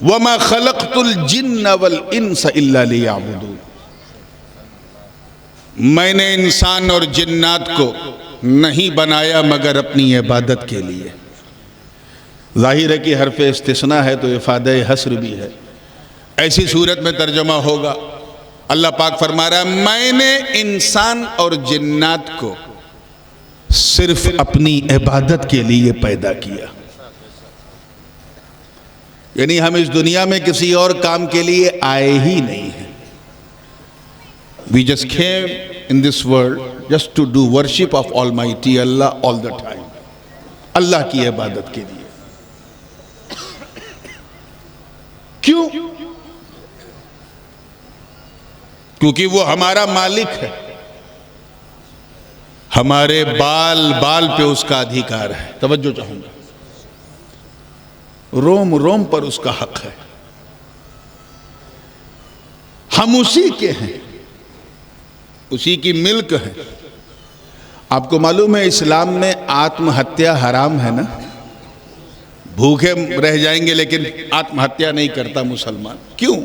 وَمَا خَلَقْتُ الْجِنَّ وَالْإِنسَ إِلَّا لِيَعْبُدُونَ، میں نے انسان اور جنات کو نہیں بنایا مگر اپنی عبادت کے لیے۔ ظاہر ہے کہ حرف استثناء ہے تو افادہ حصر بھی ہے، ایسی صورت میں ترجمہ ہوگا۔ اللہ پاک فرما رہا ہے میں نے انسان اور جنات کو صرف اپنی عبادت کے لیے پیدا کیا، یعنی ہم اس دنیا میں کسی اور کام کے لیے آئے ہی نہیں ہیں۔ We just came in this world just to do worship of Almighty Allah all the time، اللہ کی عبادت کے لیے۔ کیوں؟ کیونکہ وہ ہمارا مالک ہے، ہمارے بال بال پہ اس کا ادھیکار ہے۔ توجہ چاہوں گا، روم روم پر اس کا حق ہے، ہم اسی کے ہیں، اسی کی ملک ہے۔ آپ کو معلوم ہے اسلام میں آتم ہتیا حرام ہے نا؟ بھوکے رہ جائیں گے لیکن آتم ہتیا نہیں کرتا مسلمان۔ کیوں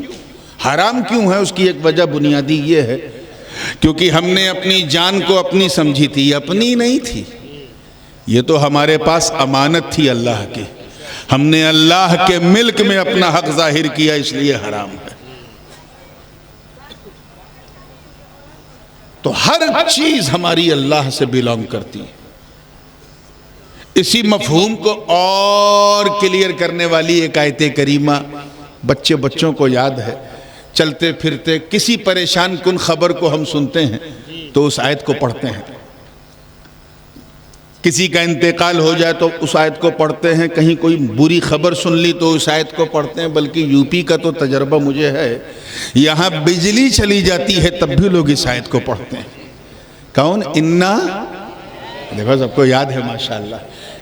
حرام کیوں ہے؟ اس کی ایک وجہ بنیادی یہ ہے کیونکہ ہم نے اپنی جان کو اپنی سمجھی تھی، اپنی نہیں تھی، یہ تو ہمارے پاس امانت تھی اللہ کی، ہم نے اللہ کے ملک میں اپنا حق ظاہر کیا، اس لیے حرام ہے۔ تو ہر چیز ہماری اللہ سے بیلانگ کرتی ہے۔ اسی مفہوم کو اور کلیئر کرنے والی ایک آیت کریمہ بچوں کو یاد ہے، چلتے پھرتے کسی پریشان کن خبر کو ہم سنتے ہیں تو اس آیت کو پڑھتے ہیں، کسی کا انتقال ہو جائے تو اس آیت کو پڑھتے ہیں، کہیں کوئی بری خبر سن لی تو اس آیت کو پڑھتے ہیں۔ بلکہ یو پی کا تو تجربہ مجھے ہے، یہاں بجلی چلی جاتی ہے تب بھی لوگ اس آیت کو پڑھتے ہیں۔ کون؟ انا، دیکھو سب کو یاد ہے ماشاءاللہ،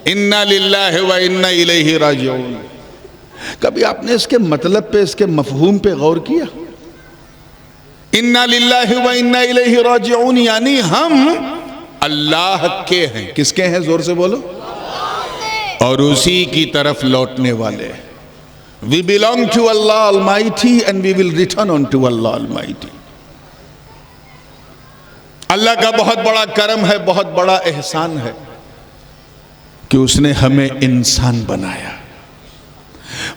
انا للہ و انا الیہ راجعون۔ کبھی آپ نے اس کے مطلب پہ، اس کے مفہوم پہ غور کیا؟ انا للہ و انا الیہ راجعون یعنی ہم اللہ کے ہیں۔ کس کے ہیں؟ زور سے بولو۔ اور اسی کی طرف لوٹنے والے۔ We belong to Allah Almighty and we will return unto Allah Almighty۔ اللہ کا بہت بڑا کرم ہے، بہت بڑا احسان ہے کہ اس نے ہمیں انسان بنایا۔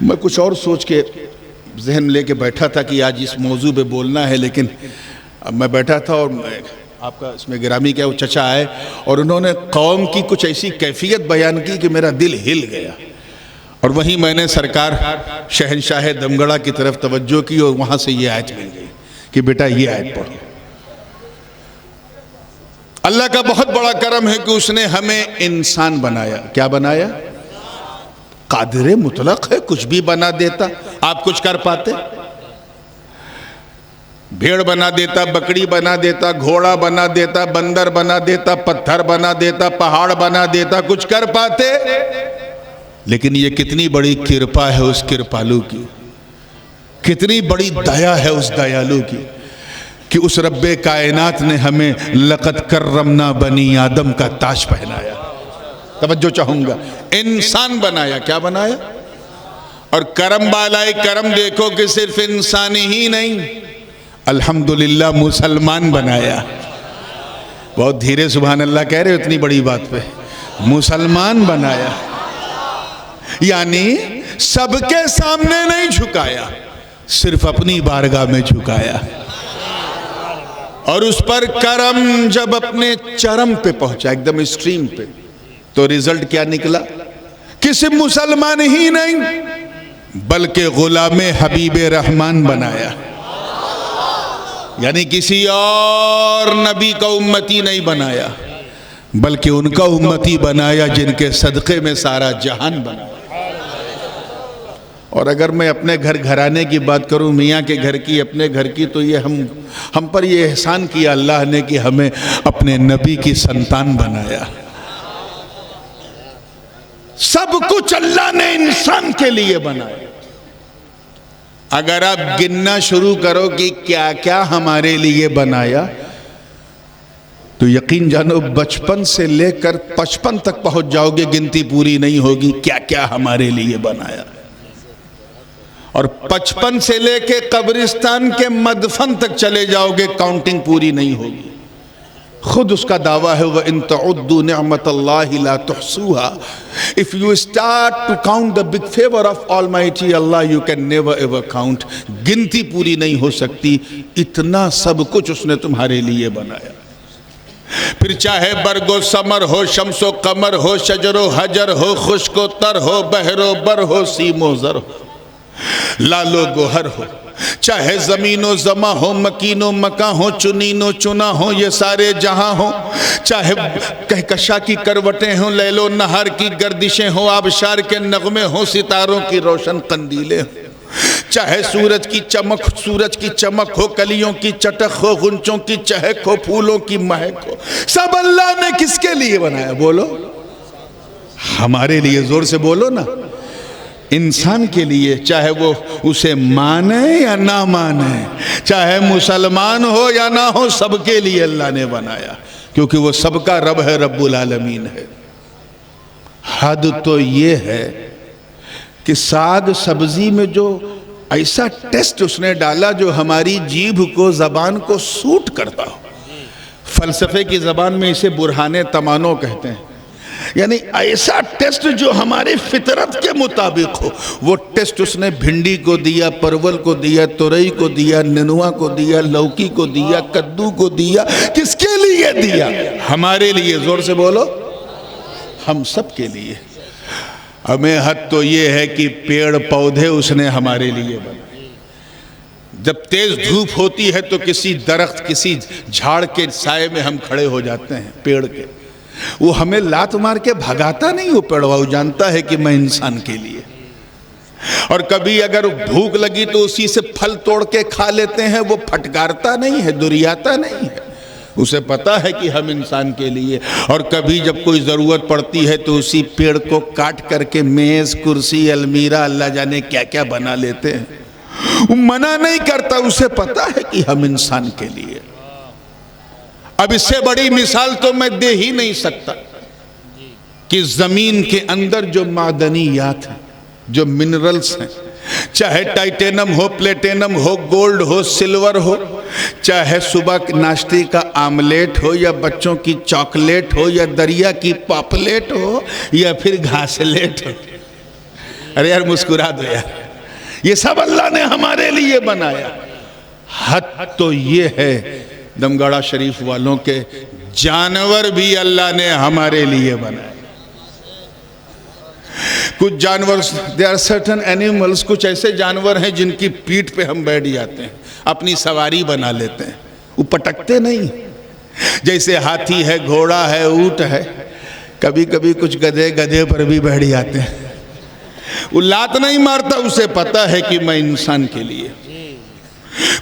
میں کچھ اور سوچ کے ذہن لے کے بیٹھا تھا کہ آج اس موضوع پہ بولنا ہے، لیکن اب میں بیٹھا تھا اور آپ کا اس میں گرامی کیا وہ چچا آئے اور انہوں نے قوم کی کچھ ایسی کیفیت بیان کی کہ میرا دل ہل گیا، اور وہیں میں نے سرکار شہنشاہ دمگڑا کی طرف توجہ کی اور وہاں سے یہ آیت مل گئی کہ بیٹا یہ آیت پڑھو۔ اللہ کا بہت بڑا کرم ہے کہ اس نے ہمیں انسان بنایا۔ کیا بنایا؟ قادر مطلق ہے، کچھ بھی بنا دیتا۔ آپ کچھ کر پاتے؟ بھیڑ بنا دیتا، بکری بنا دیتا، گھوڑا بنا دیتا، بندر بنا دیتا، پتھر بنا دیتا، پہاڑ بنا دیتا، کچھ کر پاتے؟ لیکن یہ کتنی بڑی کرپا ہے اس کرپالو کی، کتنی بڑی دیا ہے اس دیالو کی کہ اس رب کائنات نے ہمیں لقد کرمنا بنی آدم کا تاج پہنایا۔ توجہ چاہوں گا، انسان بنایا۔ کیا بنایا؟ اور کرم بالائے کرم دیکھو کہ صرف انسان ہی نہیں، الحمدللہ مسلمان بنایا۔ بہت دھیرے سبحان اللہ کہہ رہے ہو اتنی بڑی بات پہ، مسلمان بنایا، یعنی سب کے سامنے نہیں جھکایا، صرف اپنی بارگاہ میں جھکایا۔ اور اس پر کرم جب اپنے چرم پہ پہنچا، ایک دم اسٹریم پہ، تو ریزلٹ کیا نکلا کہ صرف مسلمان ہی نہیں بلکہ غلام حبیب رحمان بنایا، یعنی کسی اور نبی کا امتی نہیں بنایا بلکہ ان کا امتی بنایا جن کے صدقے میں سارا جہان بنا۔ اور اگر میں اپنے گھر گھرانے کی بات کروں، میاں کے گھر کی، اپنے گھر کی، تو یہ ہم پر یہ احسان کیا اللہ نے کہ ہمیں اپنے نبی کی سنتان بنایا۔ سب کچھ اللہ نے انسان کے لیے بنایا۔ اگر آپ گننا شروع کرو کہ کیا کیا ہمارے لیے بنایا تو یقین جانو بچپن سے لے کر 55 تک پہنچ جاؤ گے، گنتی پوری نہیں ہوگی کیا کیا ہمارے لیے بنایا۔ اور 55 سے لے کے قبرستان کے مدفن تک چلے جاؤ گے کاؤنٹنگ پوری نہیں ہوگی. خود اس کا دعویٰ ہے وَإِن تَعُدُّوا نِعْمَةَ اللَّهِ لَا تُحْصُوهَا. If you start to count the big favor of Almighty Allah, you can never ever count. گنتی پوری نہیں ہو سکتی، اتنا سب کچھ اس نے تمہارے لیے بنایا. پھر چاہے برگ و ثمر ہو، شمس و قمر ہو، شجر و حجر ہو، خشک و تر ہو، بحر و بر ہو، سیم و زر ہو، لال و گوہر ہو، چاہے زمین و زماں ہو، مکین و مکاں ہو، چنین و چنا ہو، یہ سارے جہاں ہوں، چاہے کہکشاں کی کروٹیں ہوں، لیل و نہار کی گردشیں ہوں، آبشار کے نغمے ہوں، ستاروں کی روشن قندیلیں ہوں، چاہے سورج کی چمک ہو، کلیوں کی چٹک ہو، غنچوں کی چہک ہو، پھولوں کی مہک ہو، سب اللہ نے کس کے لیے بنایا؟ بولو ہمارے لیے. زور سے بولو نا. انسان کے لیے، چاہے وہ اسے مانے یا نہ مانے، چاہے مسلمان ہو یا نہ ہو، سب کے لیے اللہ نے بنایا، کیونکہ وہ سب کا رب ہے، رب العالمین ہے. حد تو یہ ہے کہ ساگ سبزی میں جو ایسا ٹیسٹ اس نے ڈالا جو ہماری جیبھ کو، زبان کو سوٹ کرتا ہو. فلسفے کی زبان میں اسے برہان تمانو کہتے ہیں، یعنی ایسا ٹیسٹ جو ہمارے فطرت کے مطابق ہو. وہ ٹیسٹ اس نے بھنڈی کو دیا، پرول کو دیا، تورئی کو دیا، ننوا کو دیا، لوکی کو دیا، کدو کو دیا. کس کے لیے دیا؟ ہمارے لیے. زور سے بولو ہم سب کے لیے. ہمیں حد تو یہ ہے کہ پیڑ پودے اس نے ہمارے لیے بنائے. جب تیز دھوپ ہوتی ہے تو کسی درخت، کسی جھاڑ کے سائے میں ہم کھڑے ہو جاتے ہیں، پیڑ کے. وہ ہمیں لات مار کے بھگاتا نہیں، وہ پیڑوا، وہ جانتا ہے کہ میں انسان کے لیے. اور کبھی اگر بھوک لگی تو اسی سے پھل توڑ کے کھا لیتے ہیں. وہ پھٹکارتا نہیں ہے، دریاتا نہیں ہے، اسے پتا ہے کہ ہم انسان کے لیے. اور کبھی جب کوئی ضرورت پڑتی ہے تو اسی پیڑ کو کاٹ کر کے میز، کرسی، المیرہ، اللہ جانے کیا کیا بنا لیتے ہیں. وہ منع نہیں کرتا، اسے پتا ہے کہ ہم انسان کے لیے. اب اس سے بڑی مثال تو میں دے ہی نہیں سکتا کہ زمین کے اندر جو معدنیات ہیں، جو منرلز ہیں، چاہے ٹائٹینم ہو، پلیٹینم ہو، گولڈ ہو، سلور ہو، چاہے صبح ناشتے کا آملیٹ ہو، یا بچوں کی چاکلیٹ ہو، یا دریا کی پاپلیٹ ہو، یا پھر گھاسلیٹ ہو. ارے یار مسکرا دو یار. یہ سب اللہ نے ہمارے لیے بنایا. حد تو یہ ہے دمگڑا شریف والوں کے جانور بھی اللہ نے ہمارے لیے بنائے. کچھ جانور there are certain animals، کچھ ایسے جانور ہیں جن کی پیٹھ پہ ہم بیٹھ جاتے ہیں، اپنی سواری بنا لیتے ہیں، وہ پٹکتے نہیں. جیسے ہاتھی ہے، گھوڑا ہے، اونٹ ہے. کبھی کبھی کچھ گدھے پر بھی بیٹھ جاتے ہیں. وہ لات نہیں مارتا، اسے پتا ہے کہ میں انسان کے لیے.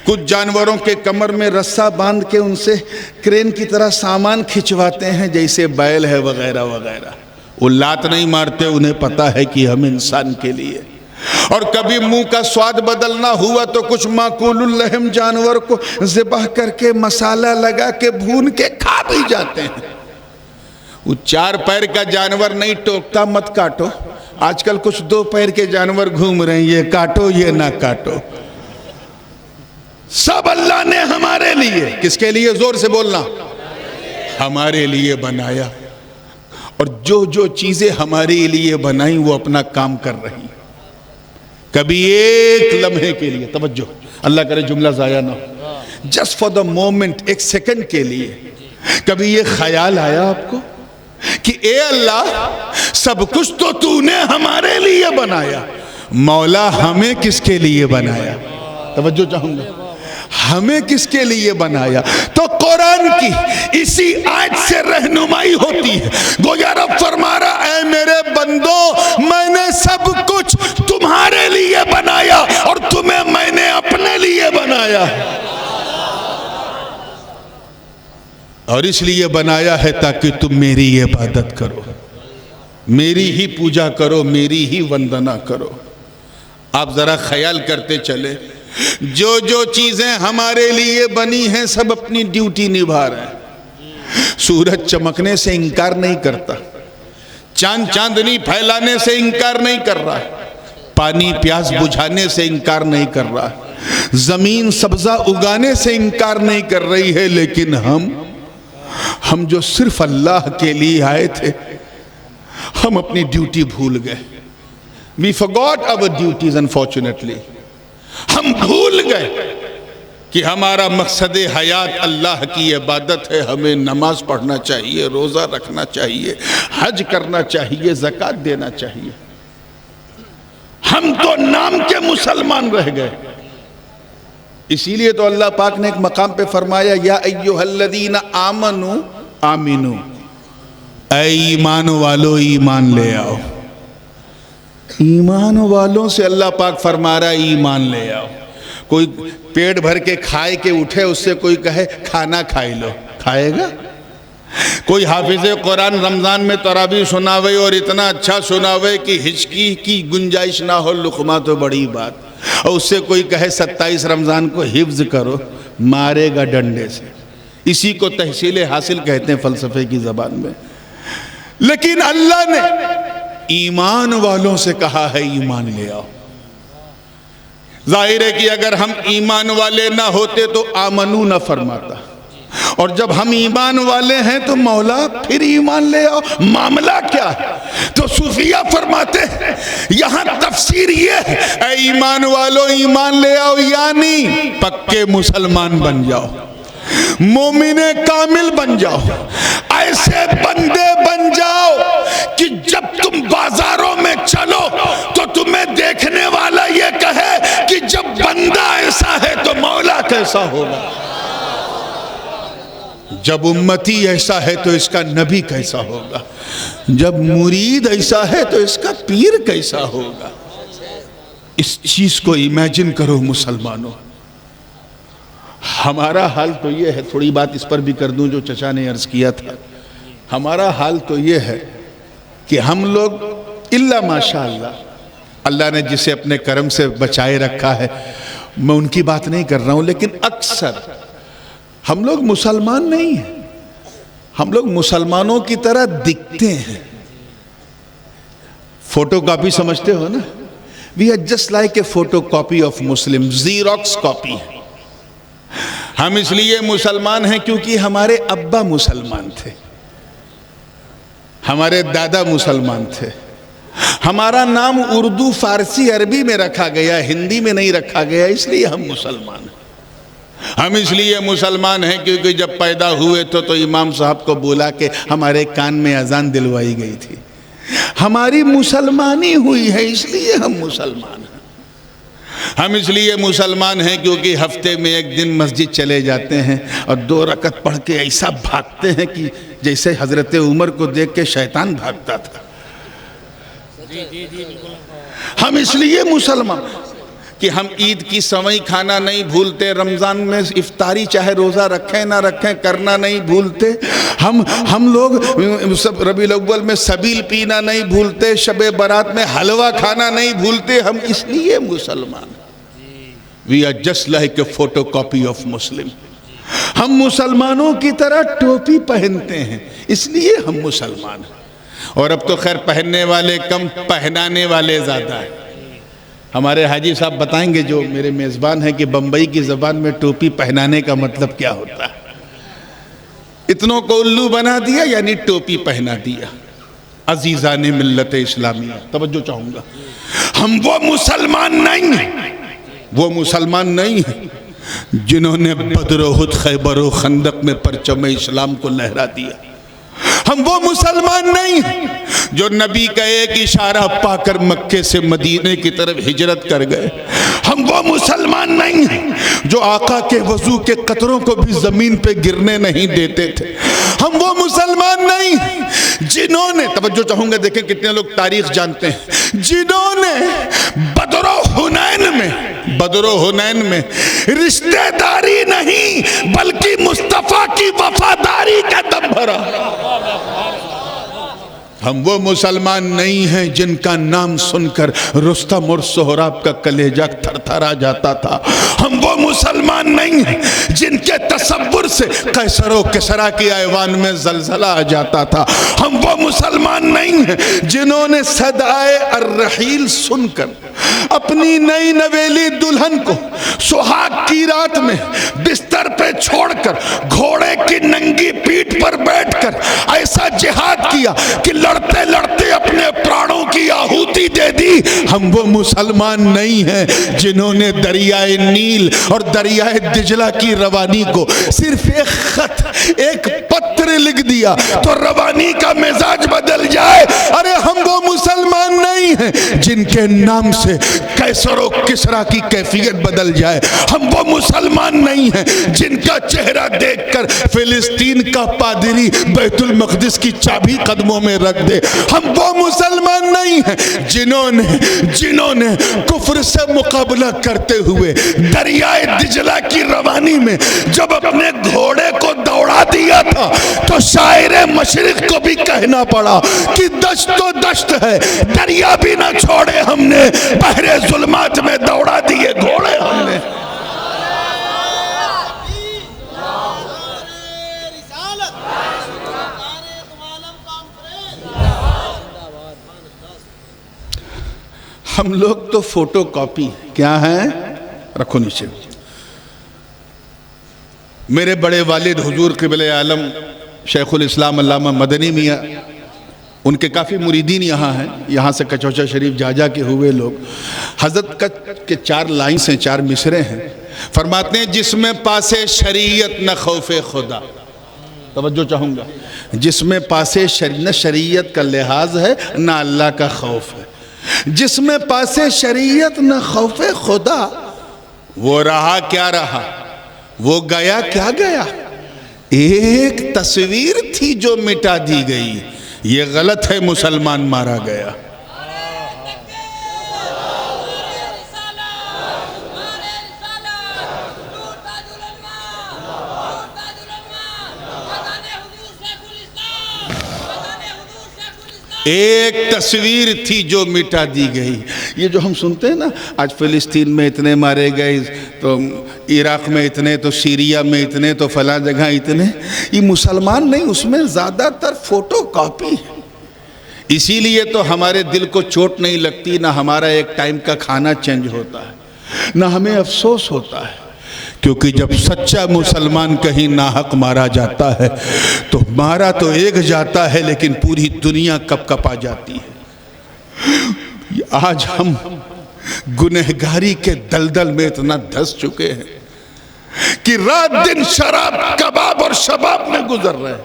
کچھ جانوروں کے کمر میں رسہ باندھ کے ان سے کرین کی طرح سامان کھچواتے ہیں، جیسے بیل ہے وغیرہ وغیرہ. وہ لات نہیں مارتے، انہیں پتا ہے کہ ہم انسان کے لیے. اور کبھی منہ کا سواد بدلنا ہوا تو کچھ معقول اللحم جانور کو ذبح کر کے مسالہ لگا کے بھون کے کھا بھی جاتے ہیں. وہ 4 پیر کا جانور نہیں ٹوکتا مت کاٹو. آج کل کچھ 2 پیر کے جانور گھوم رہے ہیں، یہ کاٹو یہ نہ کاٹو. سب اللہ نے ہمارے لیے، کس کے لیے؟ زور سے بولنا. ہمارے لیے بنایا. اور جو چیزیں ہمارے لیے بنائیں وہ اپنا کام کر رہی. کبھی ایک لمحے کے لیے، توجہ، اللہ کرے جملہ ضائع نہ ہو، جسٹ فار دا مومنٹ، ایک سیکنڈ کے لیے کبھی یہ خیال آیا آپ کو کہ اے اللہ سب کچھ تو نے ہمارے لیے بنایا، مولا ہمیں کس کے لیے بنایا؟ توجہ چاہوں گا، ہمیں کس کے لیے بنایا؟ تو قرآن کی اسی آیت سے رہنمائی ہوتی ہے. گویا رب فرما رہا اے میرے بندو، میں نے سب کچھ تمہارے لیے بنایا اور تمہیں میں نے اپنے لیے بنایا. اور اس لیے بنایا ہے تاکہ تم میری عبادت کرو، میری ہی پوجا کرو، میری ہی وندنا کرو. آپ ذرا خیال کرتے چلے، جو چیزیں ہمارے لیے بنی ہیں سب اپنی ڈیوٹی نبھا رہے ہیں. سورج چمکنے سے انکار نہیں کرتا، چاندنی پھیلانے سے انکار نہیں کر رہا. پانی پیاس بجھانے سے انکار نہیں کر رہا، زمین سبزہ اگانے سے انکار نہیں کر رہی ہے، لیکن ہم جو صرف اللہ کے لیے آئے تھے، ہم اپنی ڈیوٹی بھول گئے. We forgot our duties unfortunately. ہم بھول گئے کہ ہمارا مقصد حیات اللہ کی عبادت ہے. ہمیں نماز پڑھنا چاہیے، روزہ رکھنا چاہیے، حج کرنا چاہیے، زکوٰۃ دینا چاہیے. ہم تو نام کے مسلمان رہ گئے. اسی لیے تو اللہ پاک نے ایک مقام پہ فرمایا یا ایھا الذین آمنوا آمنو، اے ایمان والو ایمان لے آؤ. ایمان والوں سے اللہ پاک فرما رہا ہے ایمان لے آؤ. کوئی پیٹ بھر کے کھائے کے اٹھے، اس سے کوئی کہے کھانا کھائی لو، کھائے گا؟ کوئی حافظ قرآن رمضان میں تراویح سناوے اور اتنا اچھا سناوے کہ ہچکی کی گنجائش نہ ہو، لقمہ تو بڑی بات. اور اس سے کوئی کہے 27 رمضان کو حفظ کرو، مارے گا ڈنڈے سے. اسی کو تحصیل حاصل کہتے ہیں فلسفے کی زبان میں. لیکن اللہ نے ایمان والوں سے کہا ہے ایمان لے آؤ. ظاہر ہے کہ اگر ہم ایمان والے نہ ہوتے تو آمنو نہ فرماتا، اور جب ہم ایمان والے ہیں تو مولا پھر ایمان لے آؤ. معاملہ کیا ہے؟ تو صوفیہ فرماتے ہیں یہاں تفسیر یہ ہے اے ایمان والو ایمان لے آؤ، یعنی پکے مسلمان بن جاؤ، مومن کامل بن جاؤ، ایسے بندے بن جاؤ کہ جب تم بازاروں میں چلو تو تمہیں دیکھنے والا یہ کہے کہ جب بندہ ایسا ہے تو مولا کیسا ہوگا، جب امتی ایسا ہے تو اس کا نبی کیسا ہوگا، جب مرید ایسا ہے تو اس کا پیر کیسا ہوگا. اس چیز کو امیجن کرو مسلمانوں. ہمارا حال تو یہ ہے، تھوڑی بات اس پر بھی کر دوں جو چچا نے عرض کیا تھا. ہمارا حال تو یہ ہے کہ ہم لوگ الا ماشاءاللہ، اللہ نے جسے اپنے کرم سے بچائے رکھا ہے، میں ان کی بات نہیں کر رہا ہوں، لیکن اکثر ہم لوگ مسلمان نہیں ہیں. ہم لوگ مسلمانوں کی طرح دکھتے ہیں. فوٹو کاپی سمجھتے ہو نا؟ We are just like a photocopy of Muslim, Xerox copy. ہم اس لیے مسلمان ہیں کیونکہ ہمارے ابا مسلمان تھے، ہمارے دادا مسلمان تھے. ہمارا نام اردو، فارسی، عربی میں رکھا گیا، ہندی میں نہیں رکھا گیا، اس لیے ہم مسلمان ہیں. ہم اس لیے مسلمان ہیں کیونکہ جب پیدا ہوئے تو امام صاحب کو بولا کہ ہمارے کان میں اذان دلوائی گئی تھی. ہماری مسلمانی ہوئی ہے، اس لیے ہم مسلمان ہیں. ہم اس لیے مسلمان ہیں کیونکہ ہفتے میں ایک دن مسجد چلے جاتے ہیں اور 2 رکعت پڑھ کے ایسا بھاگتے ہیں کہ جیسے حضرت عمر کو دیکھ کے شیطان بھاگتا تھا. ہم اس لیے مسلمان کہ ہم عید کی سوئی کھانا نہیں بھولتے، رمضان میں افطاری چاہے روزہ رکھیں نہ رکھیں کرنا نہیں بھولتے. ہم لوگ ربیع الاول میں سبیل پینا نہیں بھولتے، شب برات میں حلوہ کھانا نہیں بھولتے. ہم اس لیے مسلمان. We are just like a photocopy of Muslim. ہم مسلمانوں کی طرح ٹوپی پہنتے ہیں، اس لیے ہم مسلمان ہیں. اور اب تو خیر پہننے والے کم، پہنانے والے زیادہ ہیں. ہمارے حاجی صاحب بتائیں گے جو میرے میزبان ہیں کہ بمبئی کی زبان میں ٹوپی پہنانے کا مطلب کیا ہوتا ہے. اتنوں کو الو بنا دیا یعنی ٹوپی پہنا دیا. عزیزان ملت اسلامیہ توجہ چاہوں گا، ہم وہ مسلمان نہیں ہیں، وہ مسلمان نہیں ہیں جنہوں نے بدر و احد، خیبر و خندق میں پرچم اسلام کو لہرا دیا. ہم وہ مسلمان نہیں ہیں جو نبی کا ایک اشارہ پا کر مکے سے مدینے کی طرف ہجرت کر گئے. ہم وہ مسلمان نہیں ہیں جو آقا کے وضو کے قطروں کو بھی زمین پہ گرنے نہیں دیتے تھے. ہم وہ مسلمان نہیں ہیں جنہوں نے، توجہ چاہوں گا دیکھیں کتنے لوگ تاریخ جانتے ہیں، جنہوں نے بدر و حنین میں رشتہ داری نہیں بلکہ مصطفیٰ کی وفاداری کا دم بھرا. ہم وہ مسلمان نہیں ہیں جن کا نام سن کر رستم اور سہراب کا کلیجہ تھر تھرا جاتا تھا. ہم وہ مسلمان نہیں ہیں جن کے تصور سے قیصر و کسریٰ کی ایوان میں زلزلہ آ جاتا تھا. ہم وہ مسلمان نہیں ہیں جنہوں نے صدائے الرحیل سن کر اپنی نئی نویلی دلہن کو سہاگ کی رات میں بستر پہ چھوڑ کر گھوڑے کی ننگی پیٹھ پر بیٹھ کر ایسا جہاد کیا کہ لڑتے لڑتے اپنے پرانوں کی آہوتی دے دی. ہم وہ مسلمان نہیں ہیں جنہوں نے دریائے نیل اور دریائے دجلہ کی روانی کو صرف ایک خط ایک پتر لکھ دیا تو روانی کا مزاج بدل جائے. ارے ہم وہ مسلمان نہیں ہیں جن کے نام سے قیصر و کسریٰ کی کیفیت بدل جائے. ہم وہ مسلمان نہیں ہیں جن کا چہرہ دیکھ کر فلسطین کا پادری بیت المقدس کی چابی قدموں میں رکھ دے. ہم وہ مسلمان نہیں ہیں جنہوں نے کفر سے مقابلہ کرتے ہوئے دریائے دجلہ کی روانی میں جب اپنے گھوڑے کو دوڑا دیا تھا تو شاعر مشرق کو بھی کہنا پڑا کہ دشت تو دشت ہے دریا بھی نہ چھوڑے ہم نے بحر ظلمات میں دوڑا دیے گھوڑے ہم نے. ہم لوگ تو فوٹو کاپی کیا ہیں رکھو نیچے. میرے بڑے والد حضور قبلہ عالم شیخ الاسلام علامہ مدنی میاں ان کے کافی مریدین یہاں ہیں. یہاں سے کچوچا شریف جا جا کے ہوئے لوگ. حضرت کے 4 لائنز ہیں 4 مصرے ہیں. فرماتے ہیں جس میں پاسے شریعت نہ خوف خدا. توجہ چاہوں گا. جس میں پاسے نہ شریعت کا لحاظ ہے نہ اللہ کا خوف ہے. جس میں پاسے شریعت نہ خوف خدا وہ رہا کیا رہا وہ گیا کیا گیا. ایک تصویر تھی جو مٹا دی گئی. یہ غلط ہے مسلمان مارا گیا. ایک تصویر تھی جو مٹا دی گئی. یہ جو ہم سنتے ہیں نا آج فلسطین میں اتنے مارے گئے تو عراق میں اتنے تو سیریا میں اتنے تو فلاں جگہ اتنے. یہ مسلمان نہیں اس میں زیادہ تر فوٹو کاپی ہے. اسی لیے تو ہمارے دل کو چوٹ نہیں لگتی نہ ہمارا ایک ٹائم کا کھانا چینج ہوتا ہے نہ ہمیں افسوس ہوتا ہے. کیونکہ جب سچا مسلمان کہیں ناحق مارا جاتا ہے تو مارا تو ایک جاتا ہے لیکن پوری دنیا کپ کپا جاتی ہے. آج ہم گنہگاری کے دلدل میں اتنا دھس چکے ہیں کہ رات دن شراب کباب اور شباب میں گزر رہے ہیں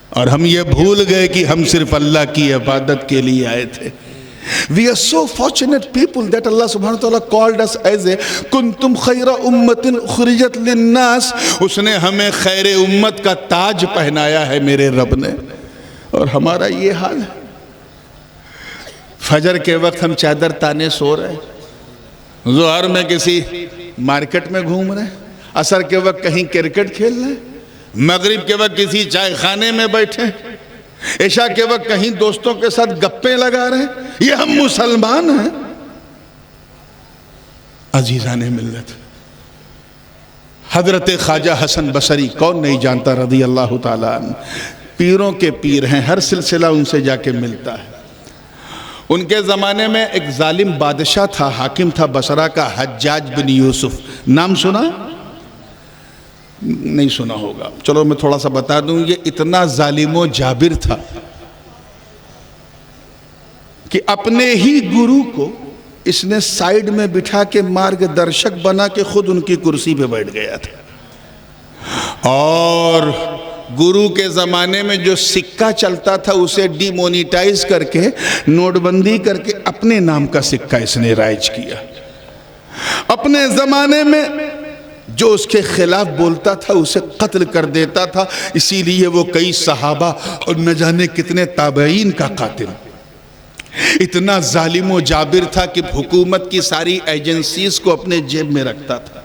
اور ہم یہ بھول گئے کہ ہم صرف اللہ کی عبادت کے لیے آئے تھے. We are so fortunate people that Allah subhanahu wa ta'ala called us as a kuntum khayra ummatin ukhrijat linnas. اس نے ہمیں خیر امت کا تاج پہنایا ہے میرے رب نے. اور ہمارا یہ حال ہے. فجر کے وقت ہم چادر تانے سو رہے ہیں. ظہر میں کسی مارکیٹ میں گھوم رہے ہیں. عصر کے وقت کہیں کرکٹ کھیل رہے ہیں. مغرب کے وقت کسی چائے خانے میں بیٹھے. عشاء کے وقت کہیں دوستوں کے ساتھ گپیں لگا رہے ہیں. یہ ہم مسلمان ہیں. عزیزان ملت حضرت خواجہ حسن بصری کون نہیں جانتا رضی اللہ تعالیٰ عنہ. پیروں کے پیر ہیں. ہر سلسلہ ان سے جا کے ملتا ہے. ان کے زمانے میں ایک ظالم بادشاہ تھا حاکم تھا بصرہ کا حجاج بن یوسف. نام سنا؟ نہیں سنا ہوگا. چلو میں تھوڑا سا بتا دوں. یہ اتنا ظالم و جابر تھا کہ اپنے ہی گرو کو اس نے سائیڈ میں بٹھا کے مارگ درشک بنا کے خود ان کی کرسی پہ بیٹھ گیا تھا. اور گرو کے زمانے میں جو سکہ چلتا تھا اسے ڈی مونیٹائز کر کے نوٹ بندی کر کے اپنے نام کا سکہ اس نے رائج کیا. اپنے زمانے میں جو اس کے خلاف بولتا تھا اسے قتل کر دیتا تھا. اسی لیے وہ کئی صحابہ اور نہ جانے کتنے تابعین کا قاتل. اتنا ظالم و جابر تھا کہ حکومت کی ساری ایجنسیز کو اپنے جیب میں رکھتا تھا.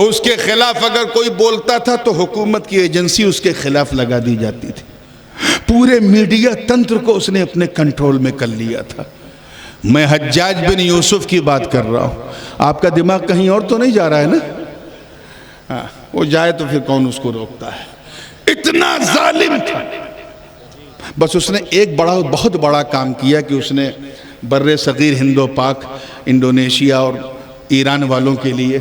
اس کے خلاف اگر کوئی بولتا تھا تو حکومت کی ایجنسی اس کے خلاف لگا دی جاتی تھی. پورے میڈیا تنتر کو اس نے اپنے کنٹرول میں کر لیا تھا۔ میں حجاج بن یوسف کی بات کر رہا ہوں، آپ کا دماغ کہیں اور تو نہیں جا رہا ہے نا؟ ہاں، وہ جائے تو پھر کون اس کو روکتا ہے؟ اتنا ظالم تھا۔ بس اس نے ایک بہت بڑا کام کیا کہ اس نے بر صغیر ہند و پاک، انڈونیشیا اور ایران والوں کے لیے،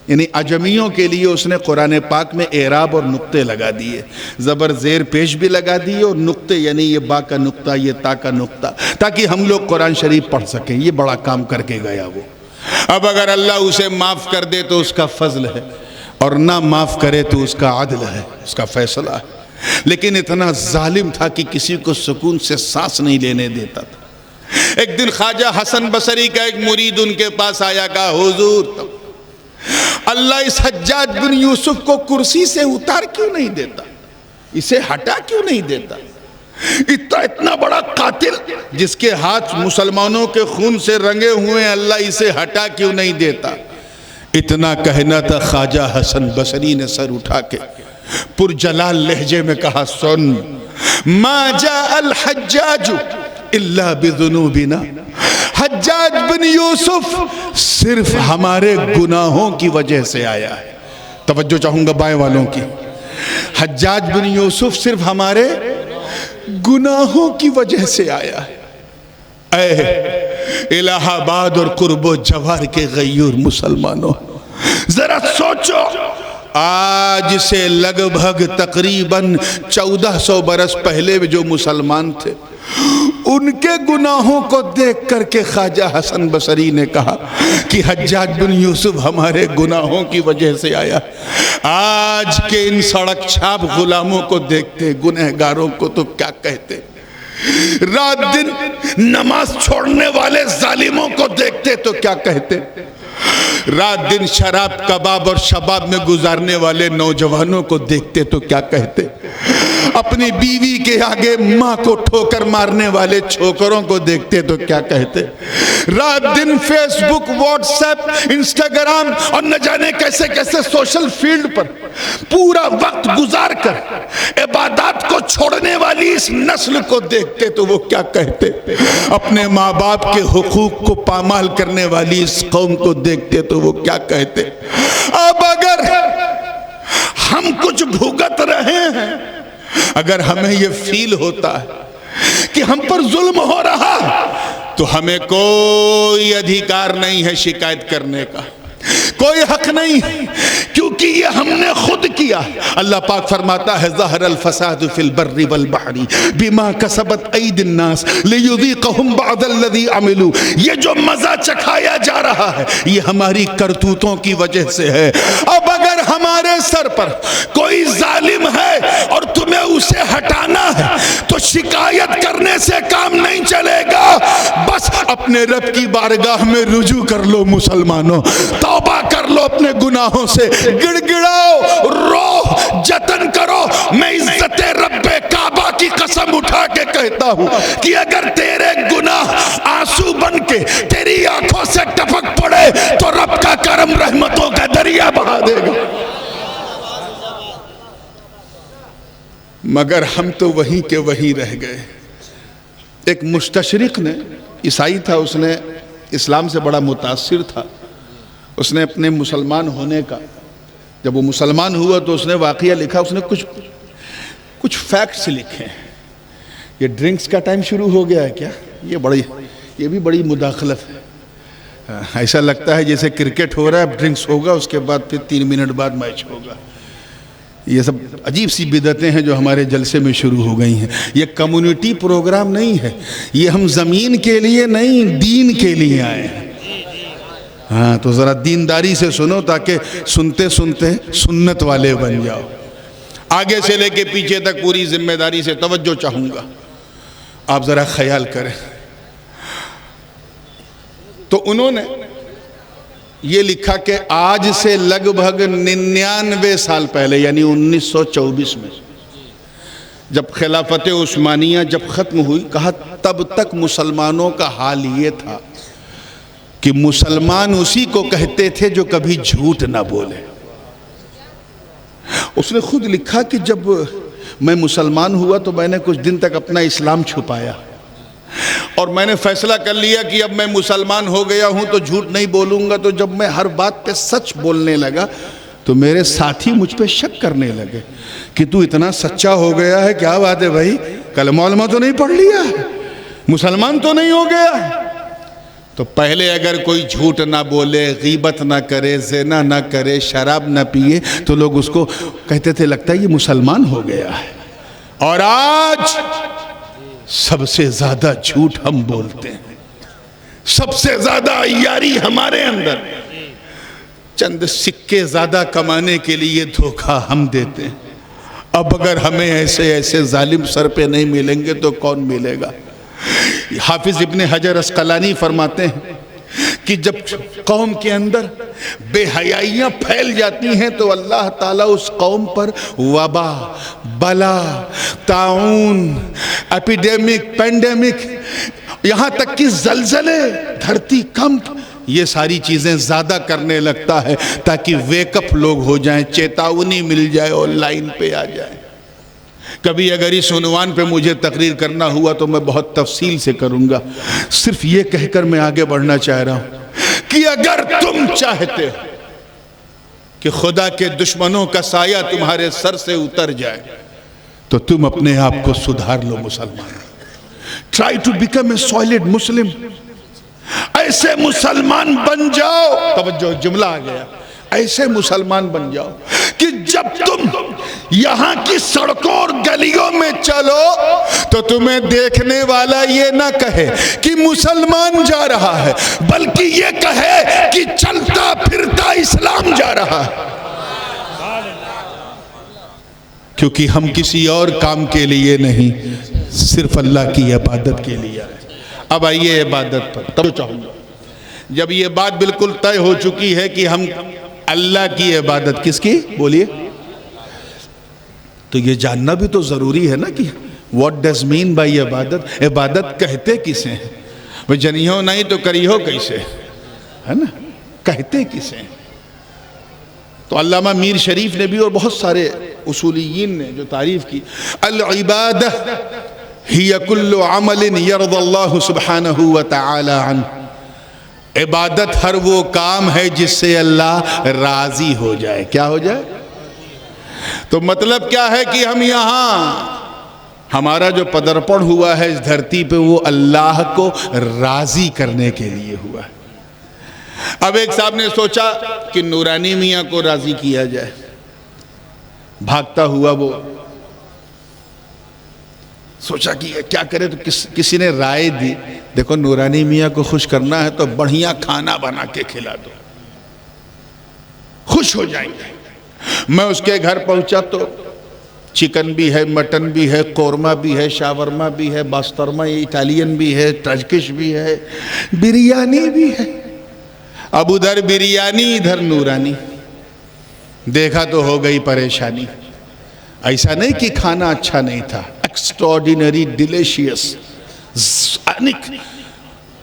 یعنی عجمیوں کے لیے اس نے قرآن پاک میں اعراب اور نقطے لگا دیے، زبر زیر پیش بھی لگا دیے، اور نقطے یعنی یہ با کا نقطہ، یہ تا کا نقطہ، تاکہ ہم لوگ قرآن شریف پڑھ سکیں۔ یہ بڑا کام کر کے گیا وہ۔ اب اگر اللہ اسے معاف کر دے تو اس کا فضل ہے، اور نہ معاف کرے تو اس کا عدل ہے، اس کا فیصلہ ہے۔ لیکن اتنا ظالم تھا کہ کسی کو سکون سے سانس نہیں لینے دیتا تھا۔ ایک دن خواجہ حسن بصری کا ایک مرید ان کے پاس آیا، کہا حضور اللہ اس حجاج بن یوسف کو کرسی سے اتار کیوں نہیں دیتا؟ اسے ہٹا کیوں نہیں دیتا؟ اتنا بڑا قاتل جس کے ہاتھ مسلمانوں کے خون سے رنگے ہوئے ہیں، اللہ اسے ہٹا کیوں نہیں دیتا؟ اتنا کہنا تھا، خواجہ حسن بصری نے سر اٹھا کے پرجلال لہجے میں کہا، سن ما جاء الحجاج الا بذنوبنا، حجاج بن یوسف صرف ہمارے گناہوں کی وجہ سے آیا ہے۔ توجہ چاہوں گا بائیں والوں کی، حجاج بن یوسف صرف ہمارے گناہوں کی وجہ سے آیا ہے۔ اے الہ آباد اور قرب و جوار کے غیور مسلمانوں، ذرا سوچو، آج سے لگ بھگ تقریباً 1400 برس پہلے جو مسلمان تھے، ان کے گناہوں کو دیکھ کر کے خواجہ حسن بصری نے کہا کہ حجاج بن یوسف ہمارے گناہوں کی وجہ سے آیا۔ آج کے ان سڑک چھاپ غلاموں کو دیکھتے، گنہگاروں کو تو کیا کہتے؟ رات دن نماز چھوڑنے والے ظالموں کو دیکھتے تو کیا کہتے؟ رات دن شراب کباب اور شباب میں گزارنے والے نوجوانوں کو دیکھتے تو کیا کہتے؟ اپنی بیوی کے آگے ماں کو ٹھوکر مارنے والے چھوکروں کو دیکھتے تو کیا کہتے؟ رات دن فیس بک، واٹس ایپ، انسٹاگرام اور نہ جانے کیسے کیسے سوشل فیلڈ پر پورا وقت گزار کر عبادات کو چھوڑنے والی اس نسل کو دیکھتے تو وہ کیا کہتے؟ اپنے ماں باپ کے حقوق کو پامال کرنے والی اس قوم کو دیکھتے تو وہ کیا کہتے؟ اب اگر ہم کچھ بھگت رہے ہیں، اگر ہمیں یہ فیل ہوتا ہے کہ ہم پر ظلم ہو رہا، تو ہمیں کوئی ادھیکار نہیں ہے شکایت کرنے کا، کوئی حق نہیں، کیونکہ یہ ہم نے خود کیا۔ اللہ پاک فرماتا ہے ظہر الفساد فی البر والبحر بما کسبت اید الناس لیذیقہم بعض الذی عملوا، یہ جو مزہ چکھایا جا رہا ہے یہ ہماری کرتوتوں کی وجہ سے ہے۔ اب اگر ہمارے سر پر کوئی ظالم ہے اور تمہیں اسے ہٹانا ہے تو شکایت کرنے سے کام نہیں چلے گا، بس اپنے رب کی بارگاہ میں رجوع کر لو مسلمانوں، توبہ کر لو اپنے گناہوں سے، گڑ گڑاؤ، رو، جتن کرو۔ میں عزت رب کعبہ کی قسم اٹھا کے کہتا ہوں کہ اگر تیرے گناہ آنسو بن کے تیری آنکھوں سے ٹپک پڑے تو رب کا کرم رحمتوں کا دریا بہا دے گا، مگر ہم تو وہیں کے وہیں رہ گئے۔ ایک مستشرق نے، عیسائی تھا، اس نے اسلام سے بڑا متاثر تھا، اس نے اپنے مسلمان ہونے کا، جب وہ مسلمان ہوا تو اس نے واقعہ لکھا، اس نے کچھ فیکٹس لکھے۔ یہ ڈرنکس کا ٹائم شروع ہو گیا ہے کیا؟ یہ بھی بڑی مداخلت ہے، ایسا لگتا ہے جیسے کرکٹ ہو رہا ہے، اب ڈرنکس ہوگا، اس کے بعد پھر 3 منٹ بعد میچ ہوگا۔ یہ سب عجیب سی بدعتیں ہیں جو ہمارے جلسے میں شروع ہو گئی ہیں۔ یہ کمیونٹی پروگرام نہیں ہے، یہ ہم زمین کے لیے نہیں، دین کے لیے آئے ہیں۔ ہاں تو ذرا دینداری سے سنو تاکہ سنتے سنتے سنت والے بن جاؤ۔ آگے سے لے کے پیچھے تک پوری ذمہ داری سے توجہ چاہوں گا، آپ ذرا خیال کریں۔ تو انہوں نے یہ لکھا کہ آج سے لگ بھگ 99 سال پہلے، یعنی 1924 میں جب خلافت عثمانیہ جب ختم ہوئی، کہا تب تک مسلمانوں کا حال یہ تھا کہ مسلمان اسی کو کہتے تھے جو کبھی جھوٹ نہ بولے۔ اس نے خود لکھا کہ جب میں مسلمان ہوا تو میں نے کچھ دن تک اپنا اسلام چھپایا، اور میں نے فیصلہ کر لیا کہ اب میں مسلمان ہو گیا ہوں تو جھوٹ نہیں بولوں گا۔ تو جب میں ہر بات پہ سچ بولنے لگا تو میرے ساتھی مجھ پہ شک کرنے لگے کہ تو اتنا سچا ہو گیا ہے، کیا بات ہے بھائی، کلمہ علمہ تو نہیں پڑھ لیا، مسلمان تو نہیں ہو گیا؟ تو پہلے اگر کوئی جھوٹ نہ بولے، غیبت نہ کرے، زنا نہ کرے، شراب نہ پیے تو لوگ اس کو کہتے تھے لگتا ہے یہ مسلمان ہو گیا ہے۔ اور آج سب سے زیادہ جھوٹ ہم بولتے ہیں، سب سے زیادہ عیاری ہمارے اندر، چند سکے زیادہ کمانے کے لیے دھوکہ ہم دیتے ہیں۔ اب اگر ہمیں ایسے ظالم سر پہ نہیں ملیں گے تو کون ملے گا؟ حافظ ابن حجر عسقلانی فرماتے ہیں کہ جب قوم کے اندر بے حیائیاں پھیل جاتی ہیں تو اللہ تعالیٰ اس قوم پر وبا، بلا، طاعون، ایپیڈیمک، پینڈیمک، یہاں تک کہ زلزلے، دھرتی کمپ، یہ ساری چیزیں زیادہ کرنے لگتا ہے تاکہ ویک اپ لوگ ہو جائیں، چیتاونی مل جائے اور لائن پہ آ جائیں۔ کبھی اگر اس عنوان پہ مجھے تقریر کرنا ہوا تو میں بہت تفصیل سے کروں گا، صرف یہ کہہ کر میں آگے بڑھنا چاہ رہا ہوں کہ اگر تم چاہتے ہو کہ خدا کے دشمنوں کا سایہ تمہارے سر سے اتر جائے تو تم اپنے آپ کو سدھار لو مسلمان۔ Try to become a solid Muslim۔ ایسے مسلمان بن جاؤ، توجہ جملہ آ گیا، ایسے مسلمان بن جاؤ کہ جب تم یہاں کی سڑکوں اور گلیوں میں چلو تو تمہیں دیکھنے والا یہ نہ کہے کہ مسلمان جا رہا ہے، بلکہ یہ کہے کہ چلتا پھرتا اسلام جا رہا ہے۔ کیونکہ ہم کسی اور کام کے لیے نہیں، صرف اللہ کی عبادت کے لیے آئے۔ اب آئیے عبادت پر، تب چاہوں گا جب یہ بات بالکل طے ہو چکی ہے کہ ہم اللہ کی عبادت، کس کی بولیے، تو یہ جاننا بھی تو ضروری ہے نا کہ what does mean by عبادت، عبادت کہتے کسے ہیں؟ وہ جنیہو نہیں تو کریہو کیسے ہے نا، کہتے کسے ہیں؟ تو علامہ میر شریف نے بھی اور بہت سارے اصولیین نے جو تعریف کی، العبادہ ہی کل عمل یرضی اللہ سبحانہ وتعالی عنہ، عبادت ہر وہ کام ہے جس سے اللہ راضی ہو جائے۔ کیا ہو جائے؟ تو مطلب کیا ہے کہ ہم یہاں، ہمارا جو پدرپن ہوا ہے اس دھرتی پہ وہ اللہ کو راضی کرنے کے لیے ہوا ہے۔ اب ایک صاحب نے سوچا کہ نورانی میاں کو راضی کیا جائے، بھاگتا ہوا وہ سوچا کہ کیا کرے، تو کسی نے رائے دی، دیکھو نورانی میاں کو خوش کرنا ہے تو بڑھیا کھانا بنا کے کھلا دو، خوش ہو جائیں گے۔ میں اس کے گھر پہنچا تو چکن بھی ہے، مٹن بھی ہے، قورمہ بھی ہے، شاورما بھی ہے، باسترما اٹالین بھی ہے، ٹرکش بھی ہے، بریانی بھی ہے۔ اب ادھر بریانی ادھر نورانی، دیکھا تو ہو گئی پریشانی۔ ایسا نہیں کہ کھانا اچھا نہیں تھا، ایکسٹراڈینری ڈیلیشیس،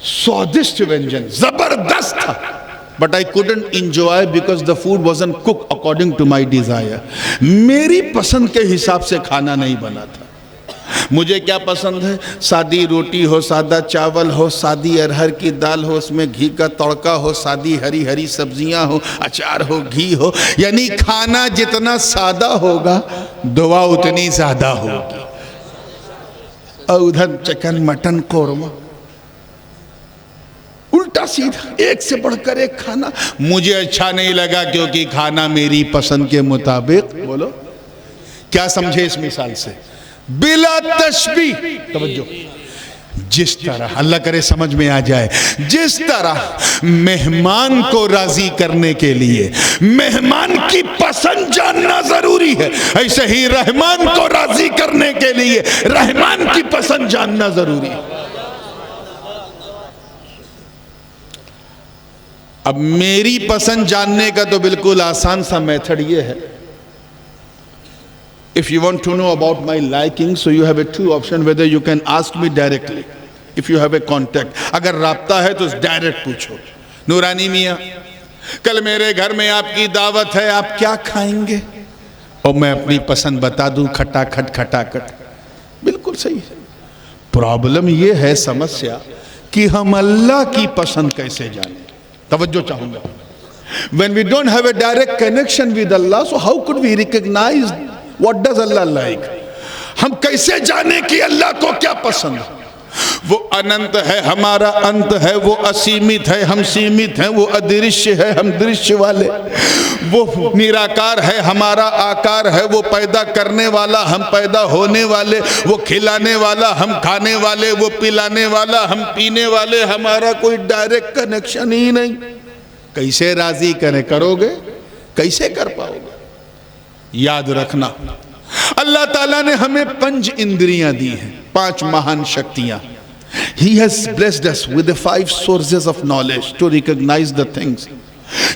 سوادشت ونجن، زبردست تھا، but I couldn't enjoy because the food wasn't cooked according to my desire۔ میری پسند کے حساب سے کھانا نہیں بنا تھا۔ مجھے کیا پسند ہے؟ سادی روٹی ہو، سادہ چاول ہو، سادی ارہر کی دال ہو، اس میں گھی کا تڑکا ہو، سادی ہری ہری سبزیاں ہو، اچار ہو، گھی ہو، یعنی کھانا جتنا سادہ ہوگا دعا اتنی زیادہ ہوگی۔ اور ادھر چکن مٹن قورمہ، الٹا سیدھا، ایک سے بڑھ کر ایک کھانا۔ مجھے اچھا نہیں لگا کیونکہ کھانا میری پسند کے مطابق، بولو کیا سمجھے اس مثال سے؟ بلا تشبیہ، توجہ، جس طرح اللہ کرے سمجھ میں آ جائے، جس طرح مہمان کو راضی کرنے کے لیے مہمان کی پسند جاننا ضروری ہے، ایسے ہی رحمان کو راضی کرنے کے لیے رحمان کی پسند جاننا ضروری ہے۔ اب میری پسند جاننے کا تو بالکل آسان سا میتھڈ یہ ہے، if you want to know about my liking, so you have a two option, whether you can ask me directly, if you have a contact، اگر رابطہ ہے تو ڈائریکٹ پوچھو، نورانی میاں کل میرے گھر میں آپ کی دعوت ہے، آپ کیا کھائیں گے؟ اور میں اپنی پسند بتا دوں کھٹا کھٹ. بالکل صحیح ہے. پرابلم یہ ہے سمسیا کہ ہم اللہ کی پسند کیسے جانیں. توجہ چاہوں گا. When we don't have a direct connection with Allah, so how could we recognize what does Allah like? ہم کیسے جانیں کہ اللہ کو کیا پسند ہے؟ وہ اننت ہے، ہمارا انت ہے. وہ اسیمت ہے، ہم سیمت ہیں. وہ ادرشیہ ہے، ہم درشیہ والے. وہ نراکار ہے، ہمارا آکار ہے. وہ پیدا کرنے والا، ہم پیدا ہونے والے. وہ کھلانے والا، ہم کھانے والے. وہ پلانے والا، ہم پینے والے. ہمارا کوئی ڈائریکٹ کنیکشن ہی نہیں. کیسے راضی کرو گے؟ کیسے کر پاؤ گے؟ یاد رکھنا، اللہ تعالیٰ نے ہمیں 5 اندریاں دی ہیں، 5 مہان شکتیاں. He has blessed us with the 5 sources of knowledge to recognize the things.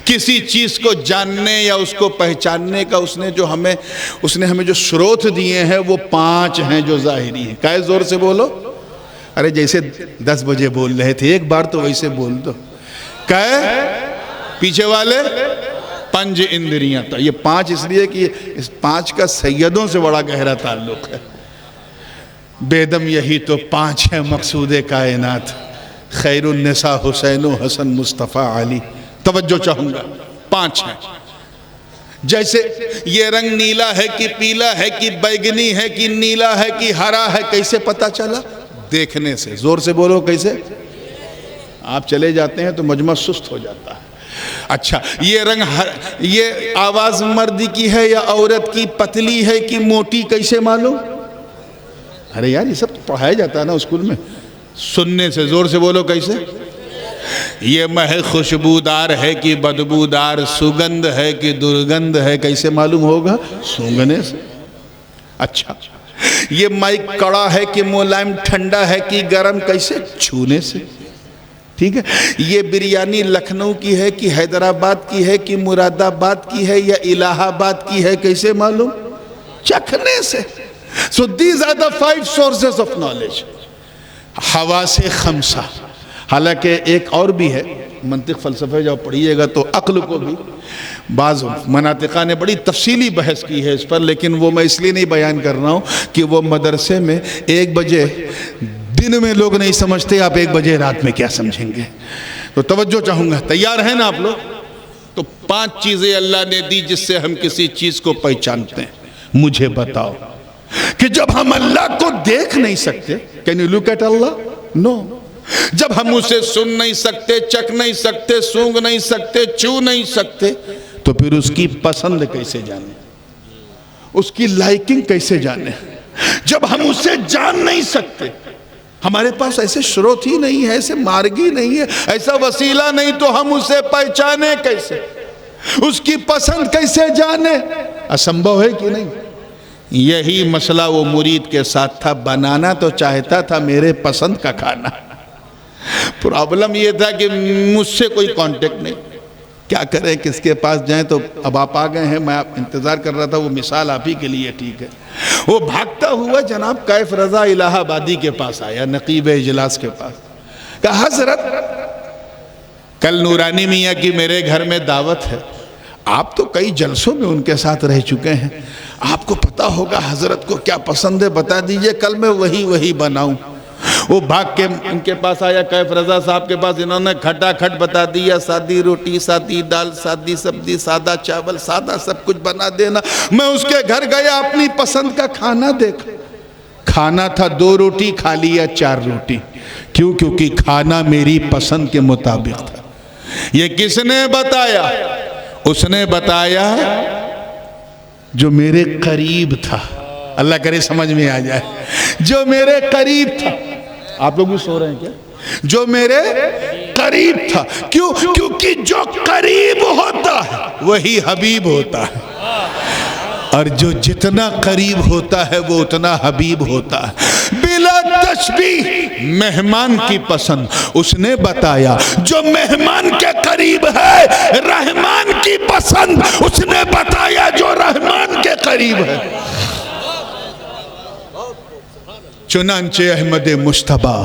کسی چیز کو جاننے یا اس کو پہچاننے کا اس نے ہمیں جو شروط دیے ہیں وہ 5 ہیں جو ظاہری ہیں. کہے زور سے بولو. ارے جیسے 10 بجے بول رہے تھے، ایک بار تو ویسے بول دو. کہے پیچھے والے 5 اندریاں. تو یہ 5 اس لیے کہ اس 5 کا سیدوں سے بڑا گہرا تعلق ہے. بیدم یہی تو 5 ہیں مقصود کائنات. خیر النساء حسین و حسن مصطفیٰ علی. توجہ چاہوں گا. 5 ہیں. جیسے یہ رنگ نیلا ہے کہ پیلا ہے کہ بیگنی ہے کہ نیلا ہے کہ ہرا ہے، کیسے پتا چلا؟ دیکھنے سے. زور سے بولو. کیسے؟ آپ چلے جاتے ہیں تو مجمع سست ہو جاتا ہے. اچھا، یہ رنگ یہ آواز مردی کی ہے یا عورت کی، پتلی ہے کہ موٹی، کیسے معلوم؟ ارے یار یہ سب پڑھایا جاتا ہے نا اسکول میں. سننے سے. زور سے بولو. کیسے؟ یہ مہک خوشبودار ہے کہ بدبودار، سگندھ ہے کہ درگندھ ہے، کیسے معلوم ہوگا؟ سونگنے سے. اچھا، یہ مائک کڑا ہے کہ ملائم ٹھنڈا ہے کہ گرم، کیسے؟ چھونے سے. ٹھیک ہے. یہ بریانی لکھنؤ کی ہے کہ حیدرآباد کی ہے کہ مراد آباد کی ہے یا الہ آباد کی ہے، کیسے معلوم؟ چکھنے سے. So these are the 5 sources of knowledge. حواس 5. حالانکہ ایک اور بھی ہے. منطق فلسفہ جب پڑھیے گا تو عقل کو بھی بعض مناطقہ نے بڑی تفصیلی بحث کی ہے اس پر، لیکن وہ میں اس لیے نہیں بیان کر رہا ہوں کہ وہ مدرسے میں 1 بجے دن میں لوگ نہیں سمجھتے، آپ 1 بجے رات میں کیا سمجھیں گے. تو توجہ چاہوں گا. تیار ہیں نا آپ لوگ؟ تو 5 چیزیں اللہ نے دی جس سے ہم کسی چیز کو پہچانتے ہیں. مجھے بتاؤ کہ جب ہم اللہ کو دیکھ نہیں سکتے، کین یو لک ایٹ اللہ؟ نو. جب ہم اسے سن نہیں سکتے، چکھ نہیں سکتے، سونگ نہیں سکتے، چھو نہیں سکتے، تو پھر اس کی پسند کیسے جانیں؟ اس کی لائکنگ کیسے جانیں؟ جب ہم اسے جان نہیں سکتے، ہمارے پاس ایسے شروط ہی نہیں ہے، ایسے مارگی نہیں ہے، ایسا وسیلہ نہیں، تو ہم اسے پہچانے کیسے؟ اس کی پسند کیسے جانے؟ اسمبھو ہے کہ نہیں؟ یہی مسئلہ وہ مرید کے ساتھ تھا. بنانا تو چاہتا تھا میرے پسند کا کھانا. پرابلم یہ تھا کہ مجھ سے کوئی کانٹیکٹ نہیں. کیا کریں، کس کے پاس جائیں؟ تو اب آپ آ گئے ہیں. میں انتظار کر رہا تھا، وہ مثال آپ ہی کے لیے ٹھیک ہے. وہ بھاگتا ہوا جناب کیف رضا الہ آبادی کے پاس آیا، نقیب اجلاس کے پاس. کہا حضرت کل نورانی میاں کی میرے گھر میں دعوت ہے. آپ تو کئی جلسوں میں ان کے ساتھ رہ چکے ہیں، آپ کو پتا ہوگا حضرت کو کیا پسند ہے، بتا دیجئے کل میں وہی بناؤں. وہ بھاگ کے ان کے پاس آیا، کیف رضا صاحب کے پاس. انہوں نے کھٹا کھٹ بتا دیا، سادی روٹی، سادی دال، سادی سبزی، سادہ چاول، سادہ سب کچھ بنا دینا. میں اس کے گھر گیا، اپنی پسند کا کھانا دیکھا. کھانا تھا 2 روٹی، کھا لیا 4 روٹی. کیوں؟ کیونکہ کھانا میری پسند کے مطابق تھا. یہ کس نے بتایا؟ اس نے بتایا جو میرے قریب تھا. اللہ کرے سمجھ میں آ جائے. جو میرے قریب تھا. آپ لوگ بھی سو رہے ہیں کیا؟ جو میرے قریب تھا. کیوں؟ کیونکہ جو قریب ہوتا ہے وہی حبیب ہوتا ہے، اور جو جتنا قریب ہوتا ہے وہ اتنا حبیب ہوتا ہے. بلا تشبیہ مہمان کی پسند اس نے بتایا. جو مہمان کے قریب ہے رحمان کی پسند اس نے بتایا، جو رحمان کے قریب ہے. چنانچہ احمد مجتبیٰ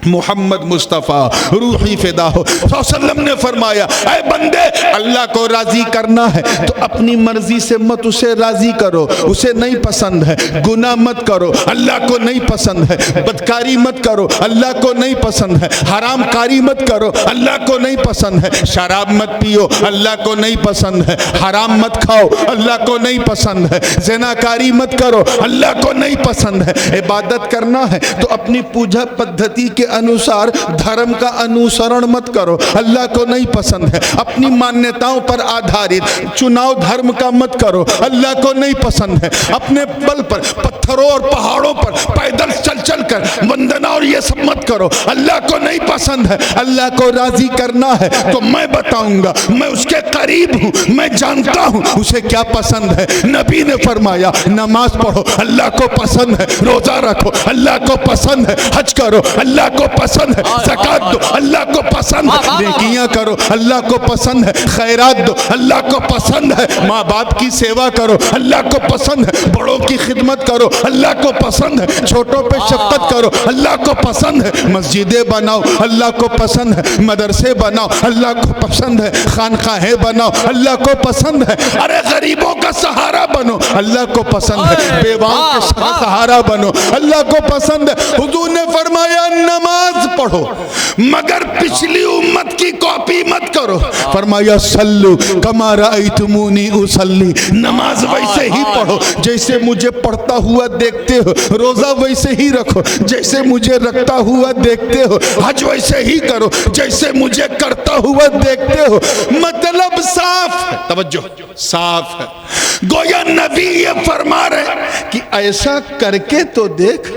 محمد مصطفیٰ روحی فدا ہو صلی اللہ علیہ وسلم نے فرمایا اے بندے اللہ کو راضی کرنا ہے تو اپنی مرضی سے مت اسے راضی کرو، اسے نہیں پسند ہے، گناہ مت کرو اللہ کو نہیں پسند ہے، بدکاری مت کرو اللہ کو نہیں پسند ہے، حرام کاری مت کرو اللہ کو نہیں پسند ہے، شراب مت پیو اللہ کو نہیں پسند ہے، حرام مت کھاؤ اللہ کو نہیں پسند ہے، زناکاری مت کرو اللہ کو نہیں پسند ہے۔ عبادت کرنا ہے تو اپنی پوجا پدھتی کے انوسار دھرم کا انوسرن مت کرو اللہ کو نہیں پسند ہے، اپنی مانیتاؤں پر آدھارت چناؤ دھرم کا مت کرو اللہ کو نہیں پسند ہے، اپنے بل پر پتھروں اور پہاڑوں پر پیدل چل چل کر وندنا اور یہ سب مت کرو اللہ کو نہیں پسند ہے۔ اللہ کو راضی کرنا ہے تو میں بتاؤں گا، میں اس کے قریب ہوں، میں جانتا ہوں اسے کیا پسند ہے۔ نبی نے فرمایا نماز پڑھو اللہ کو پسند ہے، روزہ رکھو اللہ کو پسند ہے، حج کرو اللہ کو پسند ہے، زکوٰۃ دو اللہ کو پسند ہے، نیکیاں کرو اللہ کو پسند ہے، خیرات دو اللہ کو پسند ہے، ماں باپ کی سیوا کرو اللہ کو پسند ہے، بڑوں کی خدمت کرو اللہ کو پسند ہے، چھوٹوں پہ شفقت کرو اللہ کو پسند ہے، مسجدیں بناؤ اللہ کو پسند ہے، مدرسے بناؤ اللہ کو پسند ہے، خانقاہیں بناؤ اللہ کو پسند ہے، ارے غریبوں کا سہارا بنو اللہ کو پسند ہے، بیواؤں کا سہارا بنو اللہ کو پسند ہے۔ حضور نے فرمایا نماز پڑھو مگر پچھلی امت کی کاپی مت کرو، فرمایا صلو کما رأیتمونی اصلی، نماز ویسے ہی پڑھو جیسے مجھے پڑھتا ہوا دیکھتے ہو، روزہ ویسے ہی رکھو جیسے مجھے رکھتا ہوا دیکھتے ہو، حج ویسے ہی کرو جیسے مجھے کرتا ہوا دیکھتے ہو۔ مطلب صاف ہے، توجہ صاف ہے، گویا نبی یہ فرما رہے کہ ایسا کر کے تو دیکھ،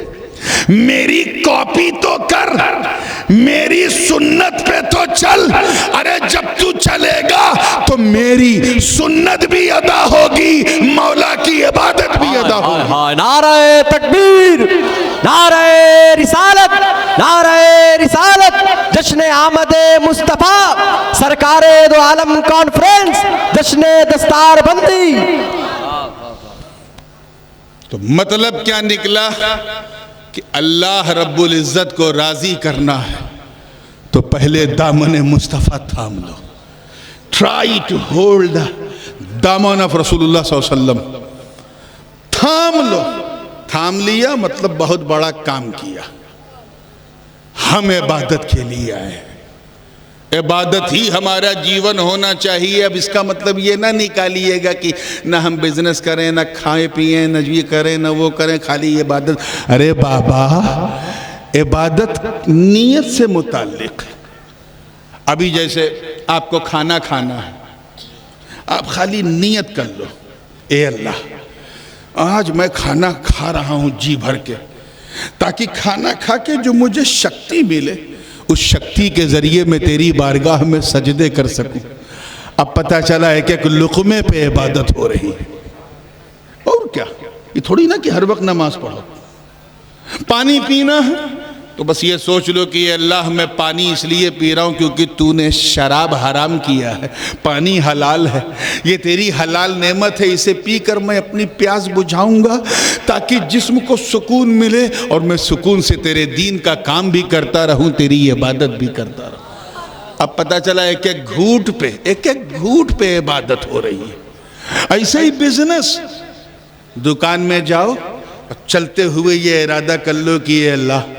میری کاپی تو کر، میری سنت پہ تو چل، ارے جب تو چلے گا تو میری سنت بھی ادا ہوگی، مولا کی عبادت بھی ادا ہوگی۔ نعرہ تکبیر، نعرہ رسالت، نعرہ رسالت، جشن آمد مصطفیٰ، سرکار دو عالم کانفرنس، جشن دستار بندی۔ تو مطلب کیا نکلا کہ اللہ رب العزت کو راضی کرنا ہے تو پہلے دامن مصطفیٰ تھام لو، ٹرائی ٹو ہولڈ دامن آف رسول اللہ صلی اللہ علیہ وسلم، تھام لو، تھام لیا مطلب بہت بڑا کام کیا۔ ہم عبادت کے لیے آئے، عبادت ہی ہمارا جیون ہونا چاہیے۔ اب اس کا مطلب یہ نہ نکالیے گا کہ نہ ہم بزنس کریں، نہ کھائیں پیئیں، نہ یہ کریں نہ وہ کریں، خالی عبادت۔ ارے بابا عبادت نیت سے متعلق ہے۔ ابھی جیسے آپ کو کھانا کھانا ہے، آپ خالی نیت کر لو، اے اللہ آج میں کھانا کھا رہا ہوں جی بھر کے، تاکہ کھانا کھا کے جو مجھے شکتی ملے، اس شکتی کے ذریعے میں تیری بارگاہ میں سجدے کر سکوں۔ اب پتہ چلا ہے کہ ایک لقمے پہ عبادت ہو رہی ہے، اور کیا؟ یہ تھوڑی نہ کہ ہر وقت نماز پڑھو۔ پانی پینا ہے تو بس یہ سوچ لو کہ اللہ میں پانی اس لیے پی رہا ہوں کیونکہ تو نے شراب حرام کیا ہے، پانی حلال ہے، یہ تیری حلال نعمت ہے، اسے پی کر میں اپنی پیاس بجھاؤں گا تاکہ جسم کو سکون ملے اور میں سکون سے تیرے دین کا کام بھی کرتا رہوں، تیری عبادت بھی کرتا رہوں۔ اب پتہ چلا ایک ایک گھوٹ پہ عبادت ہو رہی ہے۔ ایسے ہی بزنس، دکان میں جاؤ چلتے ہوئے یہ ارادہ کر لو کہ اے اللہ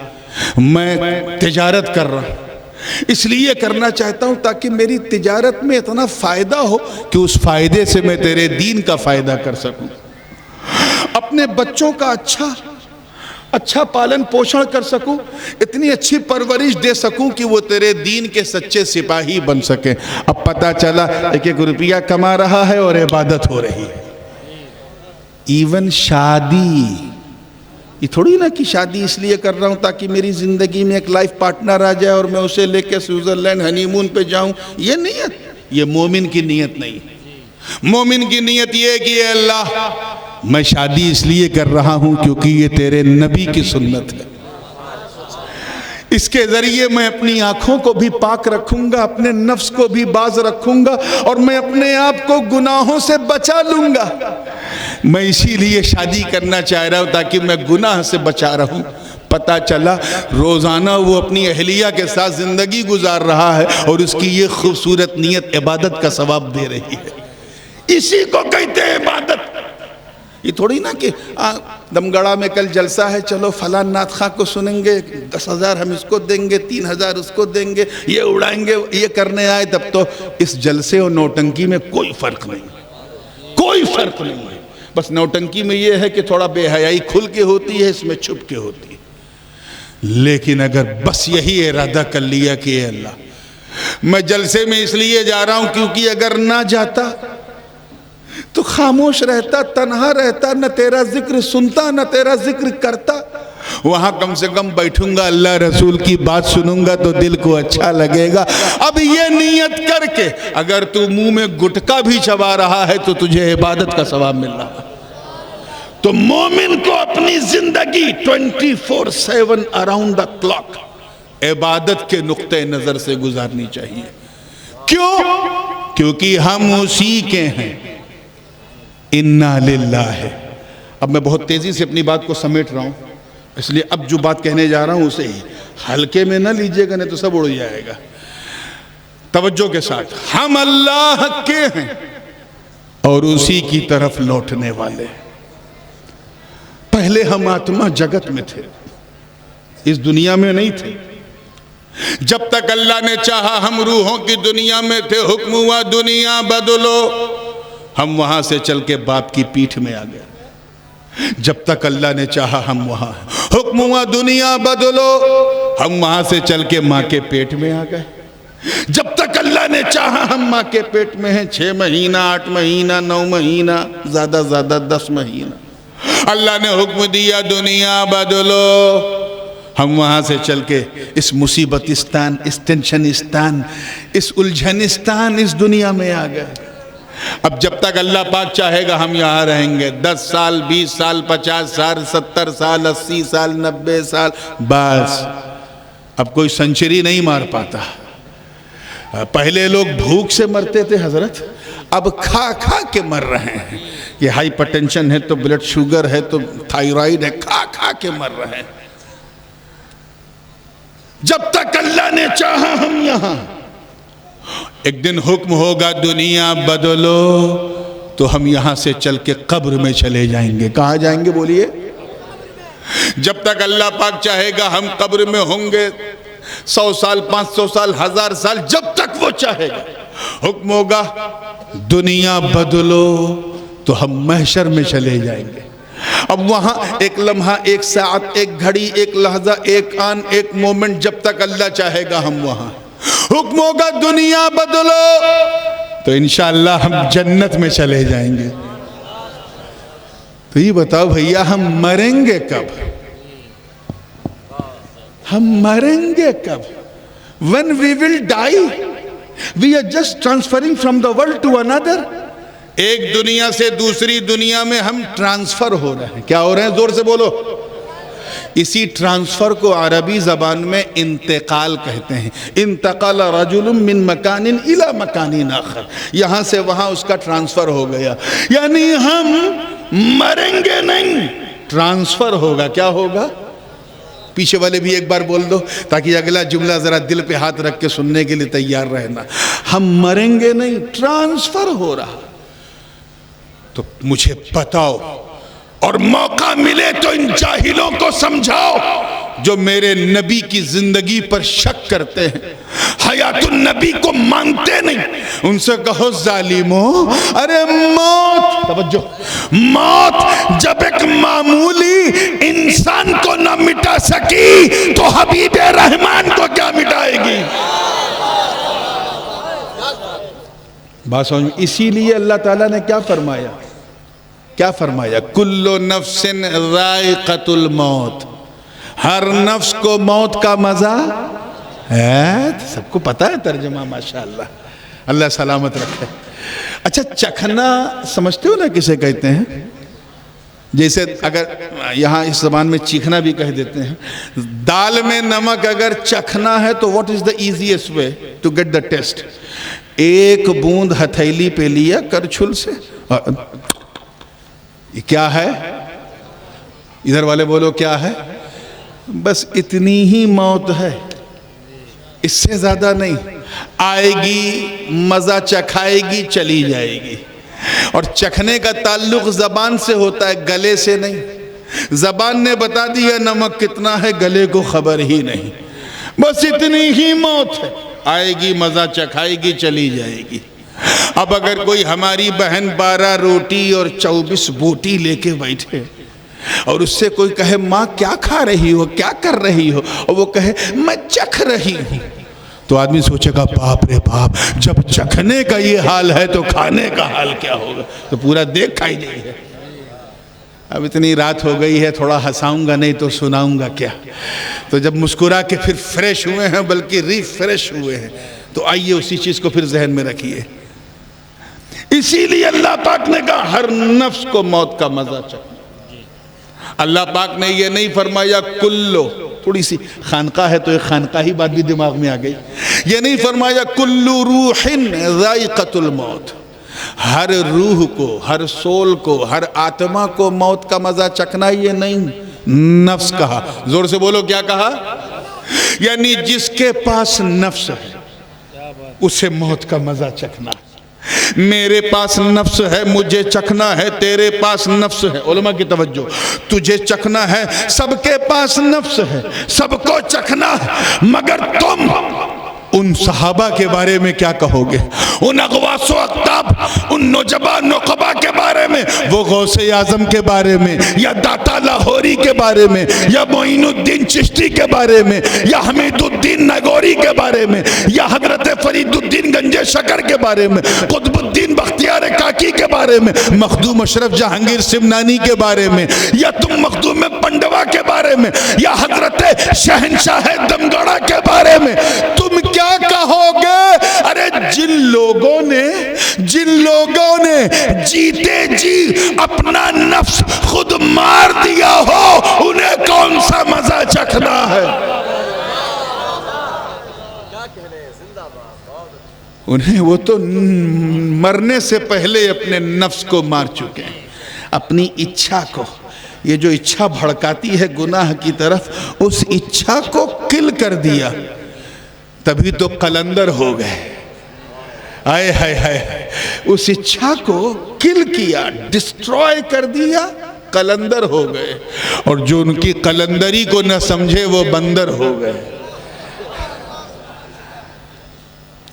میں تجارت کر رہا ہوں، اس لیے کرنا چاہتا ہوں تاکہ میری تجارت میں اتنا فائدہ ہو کہ اس فائدے سے میں تیرے دین کا فائدہ کر سکوں، اپنے بچوں کا اچھا پالن پوشن کر سکوں، اتنی اچھی پرورش دے سکوں کہ وہ تیرے دین کے سچے سپاہی بن سکیں۔ اب پتہ چلا ایک ایک روپیہ کما رہا ہے اور عبادت ہو رہی ہے۔ ایون شادی، یہ تھوڑی نا کہ شادی اس لیے کر رہا ہوں تاکہ میری زندگی میں ایک لائف پارٹنر آ جائے اور میں اسے لے کے سوئٹزرلینڈ ہنی مون پہ جاؤں، یہ نیت، یہ مومن کی نیت نہیں۔ مومن کی نیت یہ ہے کہ اے اللہ میں شادی اس لیے کر رہا ہوں کیونکہ یہ تیرے نبی کی سنت ہے، اس کے ذریعے میں اپنی آنکھوں کو بھی پاک رکھوں گا، اپنے نفس کو بھی باز رکھوں گا، اور میں اپنے آپ کو گناہوں سے بچا لوں گا۔ میں اسی لیے شادی کرنا چاہ رہا ہوں تاکہ میں گناہ سے بچا رہوں، پتہ چلا روزانہ وہ اپنی اہلیہ کے ساتھ زندگی گزار رہا ہے اور اس کی یہ خوبصورت نیت عبادت کا ثواب دے رہی ہے. اسی کو کہتے ہیں عبادت. یہ تھوڑی نا کہ دمگڑا میں کل جلسہ ہے، چلو فلاں نعت خواہ کو سنیں گے، 10,000 ہم اس کو دیں گے، 3,000 اس کو دیں گے، یہ اڑائیں گے، یہ کرنے آئے. تب تو اس جلسے اور نوٹنکی میں کوئی فرق نہیں، کوئی فرق نہیں ہے. بس نوٹنکی میں یہ ہے کہ تھوڑا بے حیائی کھل کے ہوتی ہے، اس میں چھپ کے ہوتی ہے. لیکن اگر بس یہی ارادہ کر لیا کہ اے اللہ میں جلسے میں اس لیے جا رہا ہوں کیونکہ اگر نہ جاتا تو خاموش رہتا، تنہا رہتا، نہ تیرا ذکر سنتا نہ تیرا ذکر کرتا. وہاں کم سے کم بیٹھوں گا، اللہ رسول کی بات سنوں گا تو دل کو اچھا لگے گا. اب یہ نیت کر کے اگر تو منہ میں گٹکا بھی چبا رہا ہے تو تجھے عبادت کا ثواب مل رہا ہے. تو مومن کو اپنی زندگی 24/7 اراؤنڈ دا کلاک عبادت کے نقطہ نظر سے گزارنی چاہیے. کیوں؟ کیونکہ ہم اسی کے ہیں. انا للہ. اب میں بہت تیزی سے اپنی بات کو سمیٹ رہا ہوں، اس لیے اب جو بات کہنے جا رہا ہوں اسے ہی ہلکے میں نہ لیجئے گا، نہیں تو سب اڑ جائے گا. توجہ کے ساتھ، ہم اللہ کے ہیں اور اسی کی طرف لوٹنے والے ہیں. پہلے ہم آتما جگت میں تھے، اس دنیا میں نہیں تھے. جب تک اللہ نے چاہا ہم روحوں کی دنیا میں تھے. حکم ہوا دنیا بدلو، ہم وہاں سے چل کے باپ کی پیٹھ میں آ گئے. جب تک اللہ نے چاہا ہم وہاں ہیں. حکم ہوا دنیا بدلو، ہم وہاں سے چل کے ماں کے پیٹ میں آ گئے. جب تک اللہ نے چاہا ہم ماں کے پیٹ میں ہیں. 6 مہینہ 8 مہینہ 9 مہینہ زیادہ 10 مہینہ اللہ نے حکم دیا دنیا بدلو، ہم وہاں سے چل کے اس مصیبتستان، اس ٹینشنستان، اس الجھنستان، اس دنیا میں آ گئے. اب جب تک اللہ پاک چاہے گا ہم یہاں رہیں گے. 10 سال 20 سال 50 سال 70 سال 80 سال 90 سال بس. اب کوئی سنچری نہیں مار پاتا. پہلے لوگ بھوک سے مرتے تھے حضرت، اب کھا کھا کے مر رہے ہیں. یہ ہائی پرٹینشن ہے تو بلڈ شوگر ہے تو تھائیرائیڈ ہے، کھا کھا کے مر رہے ہیں. جب تک اللہ نے چاہا ہم یہاں. ایک دن حکم ہوگا دنیا بدلو تو ہم یہاں سے چل کے قبر میں چلے جائیں گے. کہاں جائیں گے بولیے؟ جب تک اللہ پاک چاہے گا ہم قبر میں ہوں گے 100 سال 500 سال 1000 سال، جب تک وہ چاہے گا. حکم ہوگا دنیا بدلو تو ہم محشر میں چلے جائیں گے. اب وہاں ایک لمحہ، ایک ساعت، ایک گھڑی، ایک لحظہ، ایک آن، ایک مومنٹ، جب تک اللہ چاہے گا ہم وہاں. حکم ہوگا دنیا بدلو تو انشاءاللہ ہم جنت میں چلے جائیں گے. تو یہ بتاؤ بھئیہ ہم مریں گے کب؟ ہم مریں گے کب؟ When we will die, we are just transferring from the world to another. ایک دنیا سے دوسری دنیا میں ہم ٹرانسفر ہو رہے ہیں. کیا ہو رہے ہیں؟ زور سے بولو. اسی ٹرانسفر کو عربی زبان میں انتقال کہتے ہیں. انتقال رجل من مکان الى مکان آخر. یہاں سے وہاں اس کا ٹرانسفر ہو گیا. یعنی ہم مریں گے نہیں، ٹرانسفر ہوگا. کیا ہوگا؟ پیچھے والے بھی ایک بار بول دو تاکہ اگلا جملہ ذرا دل پہ ہاتھ رکھ کے سننے کے لیے تیار رہنا. ہم مریں گے نہیں، ٹرانسفر ہو رہا. تو مجھے بتاؤ اور موقع ملے تو ان جاہلوں کو سمجھاؤ جو میرے نبی کی زندگی پر شک کرتے ہیں، حیات النبی کو مانتے نہیں. ان سے کہو ظالموں، ارے موت، توجہ، موت جب ایک معمولی انسان کو نہ مٹا سکی تو حبیب رحمان کو کیا مٹائے گی؟ بات سمجھ. اسی لیے اللہ تعالیٰ نے کیا فرمایا؟ کیا فرمایا؟ کل نفس ذائقۃ الموت. ہر نفس کو موت کا مزہ ہے. سب کو پتہ ہے ترجمہ، ماشاءاللہ، اللہ سلامت رکھے. اچھا، چکھنا سمجھتے ہو نا کسے کہتے ہیں؟ جیسے اگر یہاں اس زبان میں چیکھنا بھی کہہ دیتے ہیں. دال میں نمک اگر چکھنا ہے تو what is the easiest way to get the taste؟ ایک بوند ہتھیلی پہ لیا کرچھل سے. یہ کیا ہے؟ ادھر والے بولو کیا ہے؟ بس اتنی ہی موت ہے، اس سے زیادہ نہیں. آئے گی، مزہ چکھائے گی، چلی جائے گی. اور چکھنے کا تعلق زبان سے ہوتا ہے، گلے سے نہیں. زبان نے بتا دیا نمک کتنا ہے، گلے کو خبر ہی نہیں. بس اتنی ہی موت ہے، آئے گی، مزہ چکھائے گی، چلی جائے گی. اب اگر کوئی ہماری بہن 12 روٹی اور 24 بوٹی لے کے بیٹھے اور اس سے کوئی کہے ماں کیا کھا رہی ہو، کیا کر رہی ہو، اور وہ کہے میں چکھ رہی ہوں، تو آدمی سوچے گا باپ رے باپ، جب چکھنے کا یہ حال ہے تو کھانے کا حال کیا ہوگا. تو پورا دیکھا ہی نہیں ہے. اب اتنی رات ہو گئی ہے، تھوڑا ہنساؤں گا نہیں تو سناؤں گا کیا. تو جب مسکرا کے پھر فریش ہوئے ہیں، بلکہ ریفریش ہوئے ہیں، تو آئیے اسی چیز کو پھر ذہن میں رکھیے. اسی لیے اللہ پاک نے کہا ہر نفس کو موت کا مزہ چکھنا. اللہ پاک نے یہ نہیں فرمایا کلو، تھوڑی سی خانقاہ ہے تو ایک خانقاہی بات بھی دماغ میں آ گئی. یہ نہیں فرمایا کلو روح ذائقۃ الموت، ہر روح کو، ہر سول کو، ہر آتما کو موت کا مزہ چکھنا. یہ نہیں، نفس کہا. زور سے بولو کیا کہا؟ یعنی جس کے پاس نفس ہے اسے موت کا مزہ چکھنا. میرے پاس نفس ہے، مجھے چکھنا ہے. تیرے پاس نفس ہے، علماء کی توجہ، تجھے چکھنا ہے. سب کے پاس نفس ہے، سب کو چکھنا ہے. مگر تم ان صحابہ کے بارے میں کیا کہو گے؟ ان اغواس و اقطاب، ان نوجوان نقبا کے بارے میں، وہ غوث اعظم کے بارے میں، یا داتا لاہوری کے بارے میں، یا معین الدین چشتی کے بارے میں، یا حمید الدین نگوری کے بارے میں، یا حضرت فرید الدین گنج شکر کے بارے میں، قطب الدین بختیار کاکی کے بارے میں، مخدوم اشرف جہانگیر سمنانی کے بارے میں، یا تم مخدوم پنڈوا کے بارے میں، یا حضرت شہنشاہ دمگڑا کے بارے میں، تم کیا کہو گے؟ ارے جن لوگوں نے جیتے جی اپنا نفس خود مار دیا ہو، انہیں کون سا مزہ چکھنا ہے؟ انہیں، وہ تو مرنے سے پہلے اپنے نفس کو مار چکے ہیں، اپنی اچھا کو. یہ جو اچھا بھڑکاتی ہے گناہ کی طرف، اس اچھا کو کل کر دیا، تبھی تو قلندر ہو گئے. آئے ہائے ہائے، اس اچھا کو کل کیا، ڈسٹروائے کر دیا، قلندر ہو گئے. اور جو ان کی قلندری کو نہ سمجھے وہ بندر ہو گئے.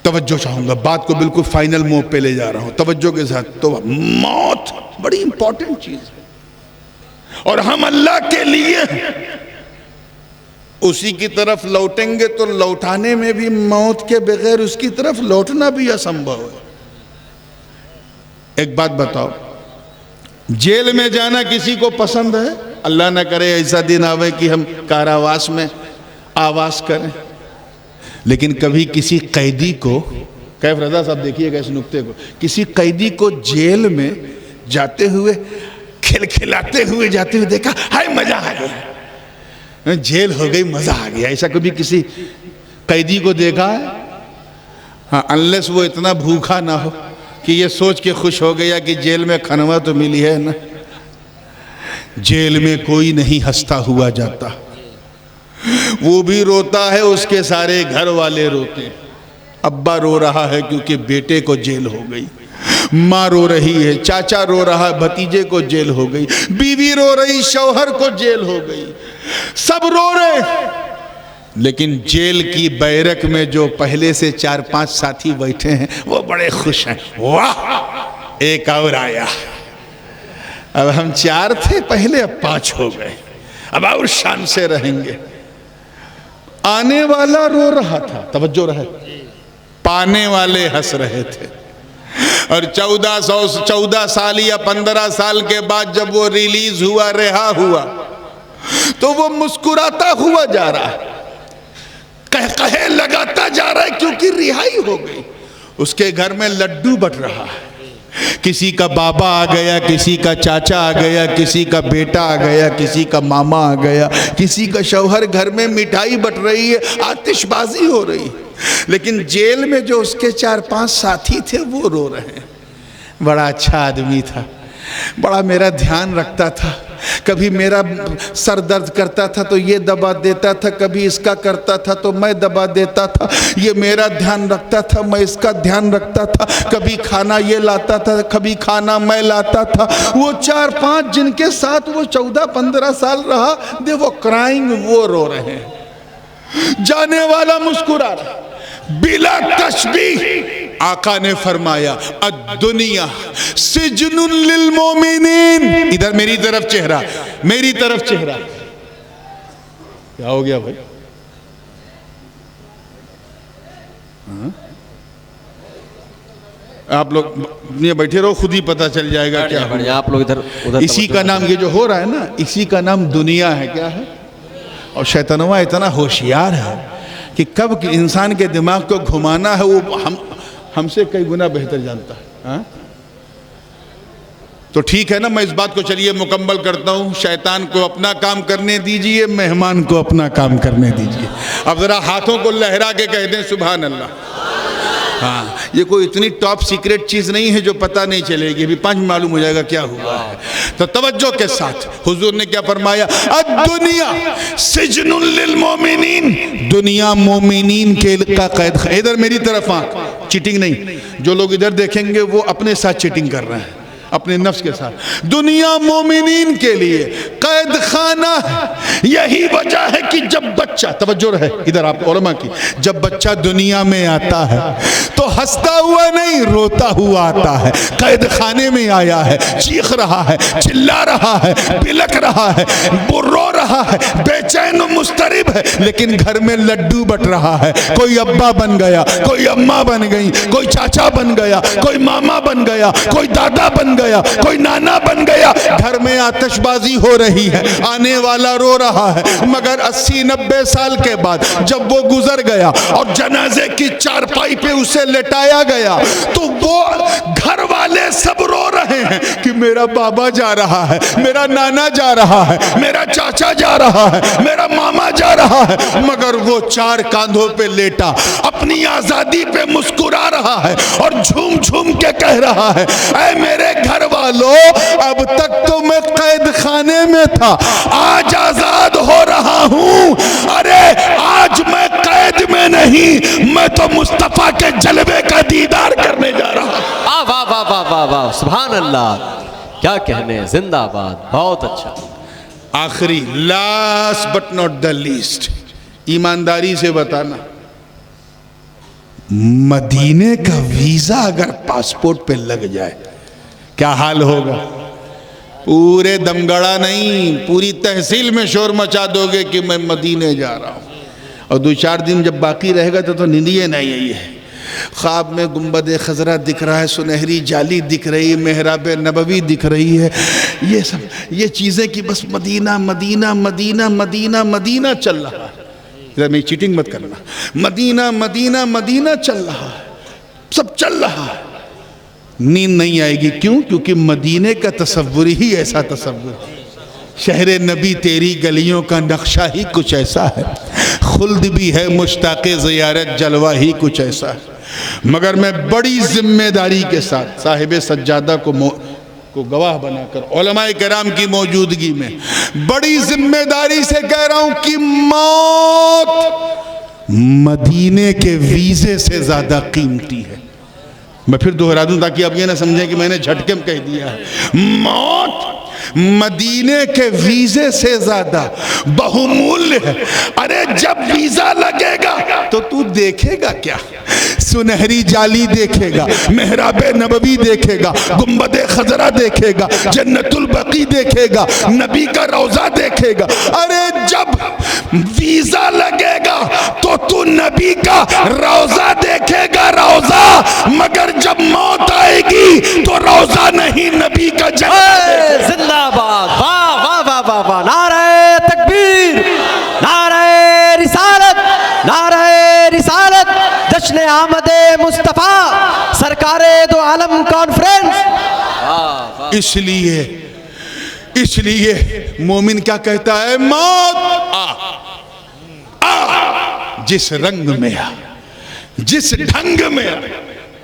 توجہ چاہوں گا، بات کو بالکل فائنل موڈ پہ لے جا رہا ہوں، توجہ کے ساتھ. تو موت بڑی امپورٹنٹ چیز ہے، اور ہم اللہ کے لیے اسی کی طرف لوٹیں گے تو لوٹانے میں بھی موت کے بغیر اس کی طرف لوٹنا بھی اسمبھو ہے. ایک بات بتاؤ، جیل میں جانا کسی کو پسند ہے؟ اللہ نہ کرے ایسا دن آوے کہ ہم کاراواس میں آواز کریں. لیکن کبھی کسی قیدی کو، کیف رضا صاحب دیکھیے گا اس نکتے کو، کسی قیدی کو جیل میں جاتے ہوئے، کھلکھلاتے ہوئے جاتے ہوئے دیکھا، ہائے مزہ آ گیا، جیل ہو گئی، مزہ آ گیا. ایسا کبھی کسی قیدی کو دیکھا ہے؟ ہاں، انلیس وہ اتنا بھوکھا نہ ہو کہ یہ سوچ کے خوش ہو گیا کہ جیل میں کھنوا تو ملی ہے نا. جیل میں کوئی نہیں ہنستا ہوا جاتا، وہ بھی روتا ہے، اس کے سارے گھر والے روتے ہیں. ابا رو رہا ہے کیونکہ بیٹے کو جیل ہو گئی، ماں رو رہی ہے، چاچا رو رہا ہے، بھتیجے کو جیل ہو گئی، بیوی رو رہی، شوہر کو جیل ہو گئی، سب رو رہے. لیکن جیل کی بیرک میں جو پہلے سے 4-5 ساتھی بیٹھے ہیں وہ بڑے خوش ہیں. واہ، ایک اور آیا، اب ہم 4 تھے پہلے، اب 5 ہو گئے، اب اور شان سے رہیں گے. آنے والا رو رہا تھا، توجہ رہے، پانے والے ہنس رہے تھے. اور 14 سال یا 15 سال کے بعد جب وہ ریلیز ہوا، رہا ہوا، تو وہ مسکراتا ہوا جا رہا ہے، کہے لگاتا جا رہا ہے کیونکہ رہائی ہو گئی. اس کے گھر میں لڈو بٹ رہا ہے، کسی کا بابا آ گیا، کسی کا چاچا آ گیا، کسی کا بیٹا آ گیا، کسی کا ماما آ گیا، کسی کا شوہر، گھر میں مٹھائی بٹ رہی ہے، آتش بازی ہو رہی. لیکن جیل میں جو اس کے 4-5 ساتھی تھے وہ رو رہے ہیں. بڑا اچھا آدمی تھا، بڑا میرا دھیان رکھتا تھا، کبھی میرا سر درد کرتا تھا تو یہ دبا دیتا تھا، کبھی اس کا کرتا تھا تو میں دبا دیتا تھا، یہ میرا دھیان رکھتا تھا، میں اس کا دھیان رکھتا تھا، کبھی کھانا یہ لاتا تھا، کبھی کھانا میں لاتا تھا۔ وہ 4-5 جن کے ساتھ وہ 14-15 سال رہا، دے وہ کرائنگ، وہ رو رہے ہیں، جانے والا مسکرا رہا بلا تشبیہ۔ آقا نے فرمایا الدنیا سجن للمومنین۔ ادھر میری طرف چہرہ، میری طرف چہرہ، کیا ہو گیا بھائی؟ آپ لوگ یہ بیٹھے رہو، خود ہی پتہ چل جائے گا کیا ہو۔ آپ لوگ ادھر اسی کا نام، یہ جو ہو رہا ہے نا، اسی کا نام دنیا ہے۔ کیا ہے؟ اور شیطانوہ اتنا ہوشیار ہے کہ کب انسان کے دماغ کو گھمانا ہے وہ ہم سے کئی گنا بہتر جانتا ہے۔ تو ٹھیک ہے نا، میں اس بات کو چلیے مکمل کرتا ہوں۔ شیطان کو اپنا کام کرنے دیجئے، مہمان کو اپنا کام کرنے دیجئے۔ اب ذرا ہاتھوں کو لہرا کے کہہ دیں سبحان اللہ۔ ہاں، یہ کوئی اتنی ٹاپ سیکریٹ چیز نہیں ہے جو پتہ نہیں چلے گی، ابھی 5 معلوم ہو جائے گا کیا ہوا ہے۔ تو توجہ کے ساتھ حضور نے کیا فرمایا؟ الدنیا سجن للمومنین، دنیا مومنین کا قید ہے۔ ادھر میری طرف آنکھ، چیٹنگ نہیں، جو لوگ ادھر دیکھیں گے وہ اپنے ساتھ چیٹنگ کر رہے ہیں، اپنے نفس کے ساتھ۔ دنیا مومنین کے لیے قید خانہ ہے۔ یہی وجہ ہے کہ جب بچہ، توجہ رہے ادھر آپ علماء کی، جب بچہ دنیا میں آتا ہے تو ہنستا ہوا نہیں، روتا ہوا آتا ہے۔ قید خانے میں آیا ہے، چیخ رہا ہے، چلا رہا ہے، بلک رہا ہے، رو رہا ہے، بے چین و مضطرب ہے، لیکن گھر میں لڈو بٹ رہا ہے۔ کوئی ابا بن گیا، کوئی اماں بن گئی، کوئی چاچا بن گیا، کوئی ماما بن گیا، کوئی دادا بن گیا، کوئی نانا بن گیا۔ گھر میں آتش بازی ہو رہی ہے، آنے والا رو رہا ہے، مگر 80-90 سال کے بعد جب وہ گزر گیا اور جنازے کی چارپائی پہ اسے لٹایا گیا تو وہ گھر والے سب رو رہے ہیں کہ میرا بابا جا رہا ہے، میرا نانا جا رہا ہے، میرا چاچا جا رہا ہے، میرا ماما جا رہا ہے، مگر وہ 4 کاندھوں پہ لیٹا اپنی آزادی پہ مسکرا رہا ہے اور جھوم جھوم کے کہہ رہا ہے اے میرے گھر والو، اب تک تو میں قید خانے میں تھا، آج آزاد ہو رہا ہوں۔ ارے آج میں قید میں نہیں، میں تو مصطفیٰ کے جلوے کا دیدار کرنے جا رہا ہوں۔ واہ واہ واہ واہ واہ واہ، سبحان اللہ، کیا کہنے، زندہ آباد، بہت اچھا۔ آخری last but not the least، ایمانداری سے بتانا، مدینے کا ویزا اگر پاسپورٹ پہ لگ جائے کیا حال ہوگا؟ پورے دمگڑا نہیں، پوری تحصیل میں شور مچا دو گے کہ میں مدینے جا رہا ہوں، اور 2-4 دن جب باقی رہے گا تو نیندیے نہیں ہے۔ خواب میں گنبد خضرا دکھ رہا ہے، سنہری جالی دکھ رہی ہے، محراب نبوی دکھ رہی ہے، یہ سب یہ چیزیں کہ بس مدینہ مدینہ مدینہ مدینہ مدینہ چل رہا ہے۔ ذرا میں چیٹنگ مت کرنا، مدینہ مدینہ مدینہ چل رہا ہے، سب چل رہا ہے، نیند نہیں آئے گی۔ کیوں؟ کیونکہ مدینے کا تصور ہی ایسا تصور ہے، شہر نبی تیری گلیوں کا نقشہ ہی کچھ ایسا ہے، خلد بھی ہے مشتاق زیارت، جلوہ ہی کچھ ایسا ہے۔ مگر میں بڑی ذمہ داری کے ساتھ صاحب سجادہ کو گواہ بنا کر علماء کرام کی موجودگی میں بڑی ذمہ داری سے کہہ رہا ہوں کہ موت مدینے کے ویزے سے زیادہ قیمتی ہے۔ میں پھر دہرا دوں تاکہ آپ یہ نہ سمجھیں کہ میں نے جھٹکے میں کہہ دیا ہے، موت مدینے کے ویزے سے زیادہ بہمول ہے۔ ارے جب ویزا لگے گا تو تو دیکھے گا کیا؟ سنہری جالی دیکھے گا، محراب نبوی دیکھے گا، گنبد خضرا دیکھے گا، جنت البقیع دیکھے گا، نبی کا روضہ دیکھے گا۔ ارے جب ویزا لگے گا تو تو نبی کا روضہ دیکھے گا، روضہ، مگر جب موت آئے گی تو روضہ نہیں، نبی کا جنت۔ زندہ آباد، واہ واہ واہ واہ واہ، نعرہ تکبیر، نعرہ رسالت، نعرہ رسالت، جشن آمد مصطفیٰ، سرکار دو عالم کانفرنس۔ اس لیے مومن کیا کہتا ہے؟ موت آ، جس رنگ میں آ، جس ڈھنگ میں آ،